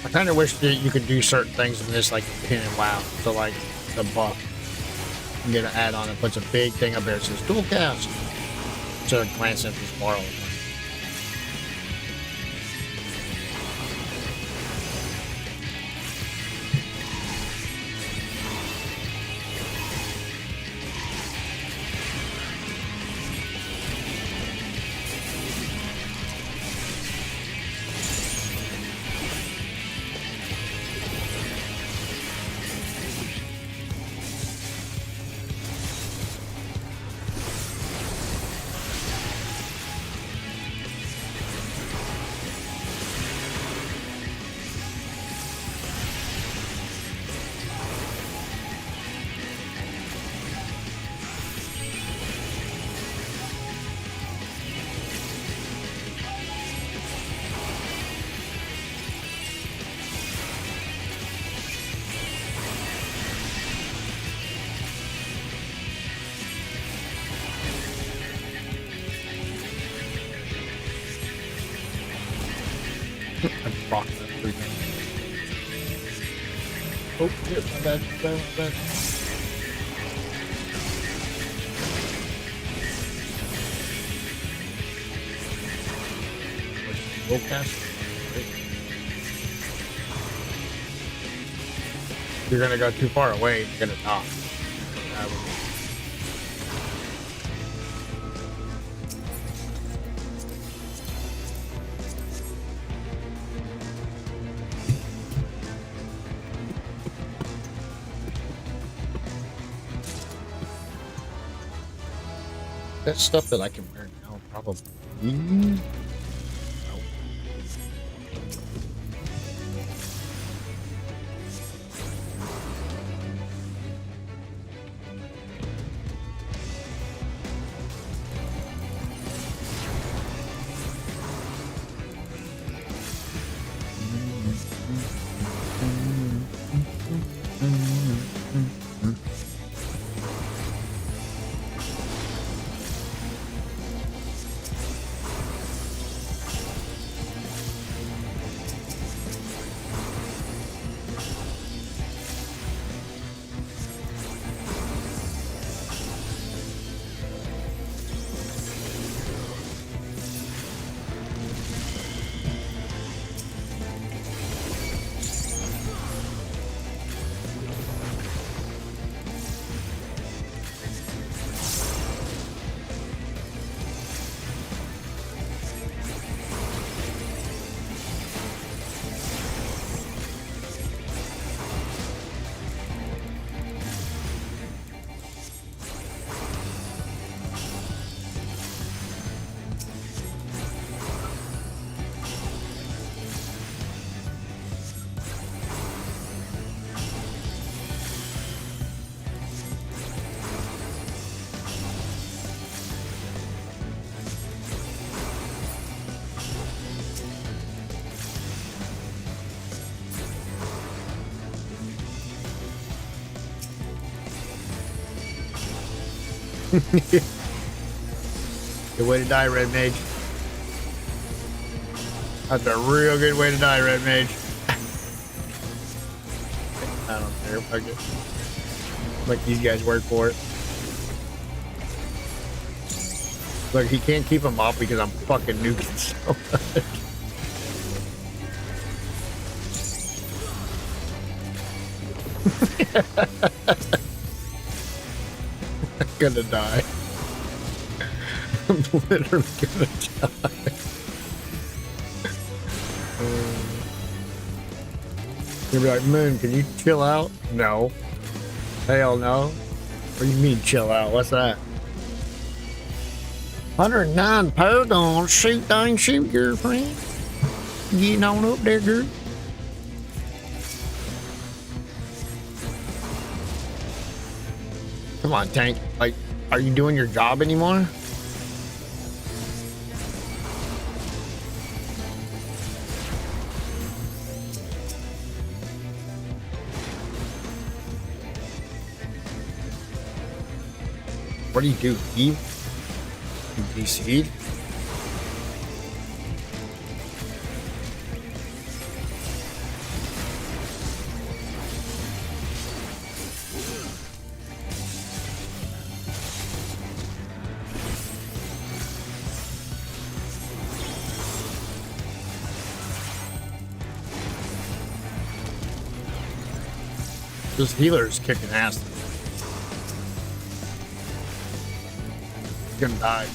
I kind of wish that you could do certain things in this, like pin and WoW. So, like the buff, you get an add-on that puts a big thing up there that says dual cast. So, glance at this bar all the time. I rocked that 3 times. Oh, shit, my bad, my bad. Roll cast. You're gonna go too far away and you're gonna die. That stuff that I can wear now, probably. Nope. Good way to die, Red Mage. That's a real good way to die, Red Mage. I don't care. Fuck it. Like these guys work for it. Look, he can't keep him off because I'm fucking nuking so much. I'm gonna die. I'm literally gonna die. You'll be like, Moon, can you chill out? No. Hell no. What do you mean chill out? What's that? 109 Paragon. Shoot, dang, shoot, girlfriend. Getting on up there, girl. Come on, Tank. Like, are you doing your job anymore? What do you do? Eve? You DC'd? This healer is kicking ass. He's gonna die.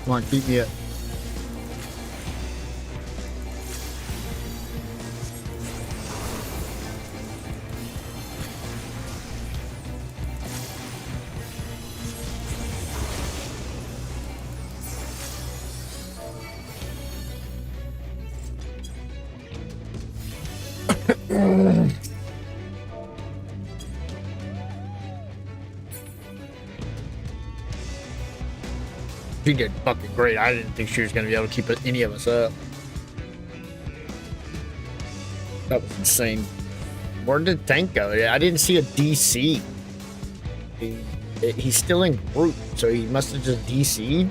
Come on, keep me up. She did fucking great. I didn't think she was going to be able to keep any of us up. That was insane. Where did Tank go? I didn't see a DC. He's still in group, so he must have just DC'd.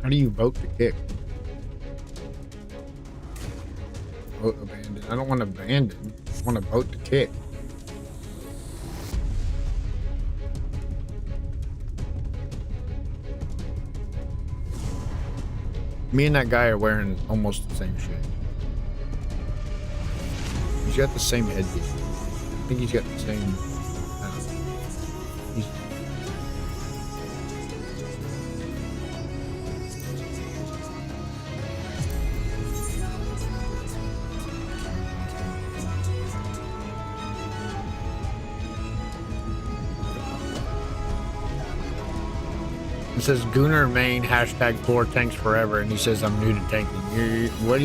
How do you vote to kick? Vote abandon. I don't want to abandon. I want to vote to kick. Me and that guy are wearing almost the same shit. He's got the same headpiece. I think he's got the same. I don't know. He's, it says Gunnar main hashtag floor tanks forever, and he says I'm new to tanking. What?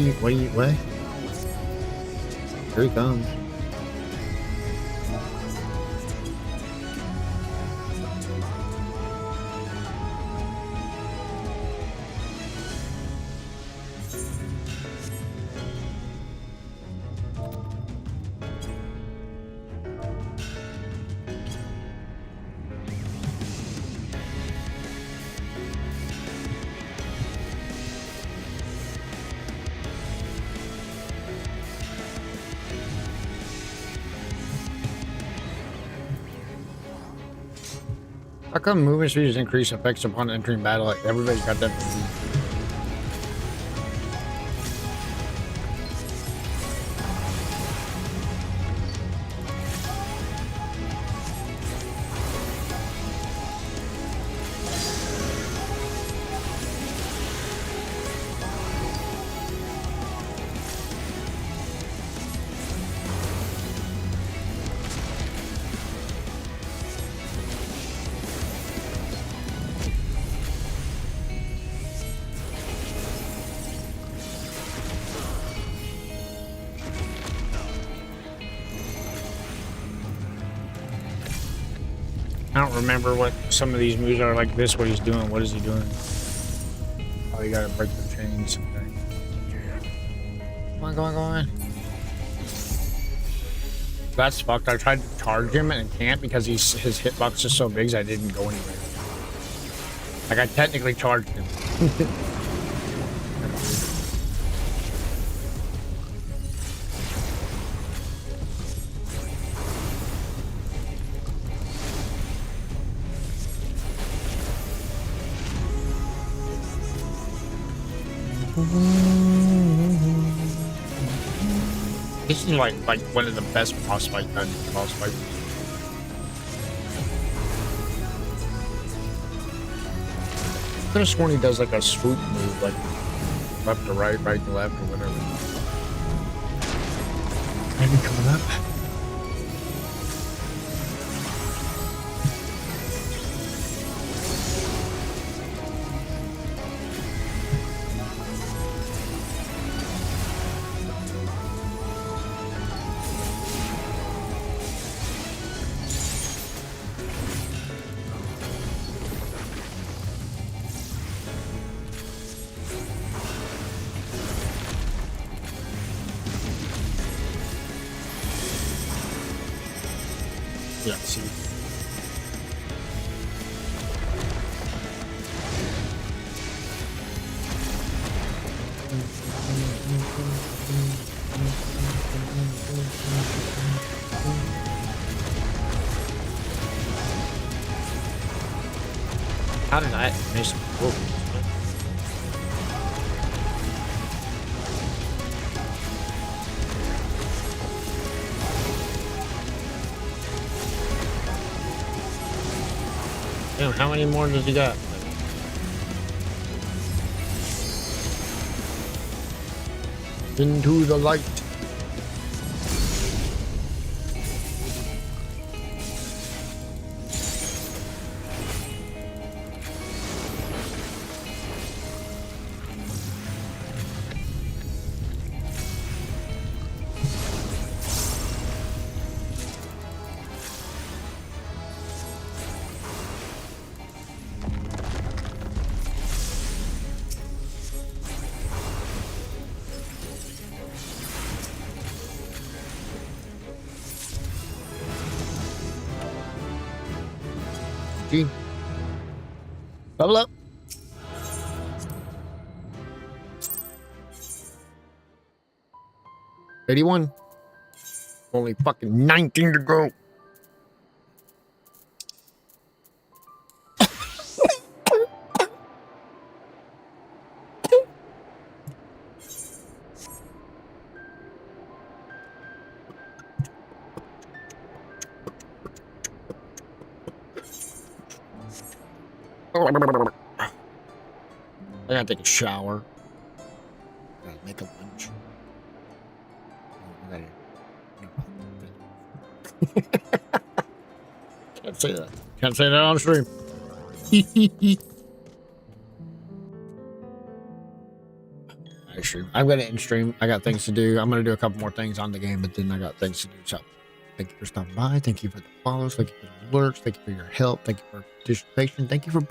Here he comes. How come movement speed is increased effects upon entering battle? Like everybody's got that. I don't remember what some of these moves are like this, what he's doing. What is he doing? Oh, you gotta break the chains. Okay. Come on, go on, go on. That's fucked. I tried to charge him and can't because his hitbox is so big I didn't go anywhere. Like, I technically charged him. This is like one of the best boss fight boss fights. I could have sworn he does like a swoop move, like left to right, right to left, or whatever. Maybe coming up. Yeah, see. How did I miss? Whoa. Damn, how many more does he got? Into the light. Level up. 81. Only fucking 19 to go. I gotta take a shower. Gotta make a lunch. Can't say that. Can't say that on stream. I stream. I'm gonna end stream. I got things to do. I'm gonna do a couple more things on the game, but then I got things to do. So, thank you for stopping by. Thank you for the follows. Thank you for the alerts. Thank you for your help. Thank you for participation. Thank you for being.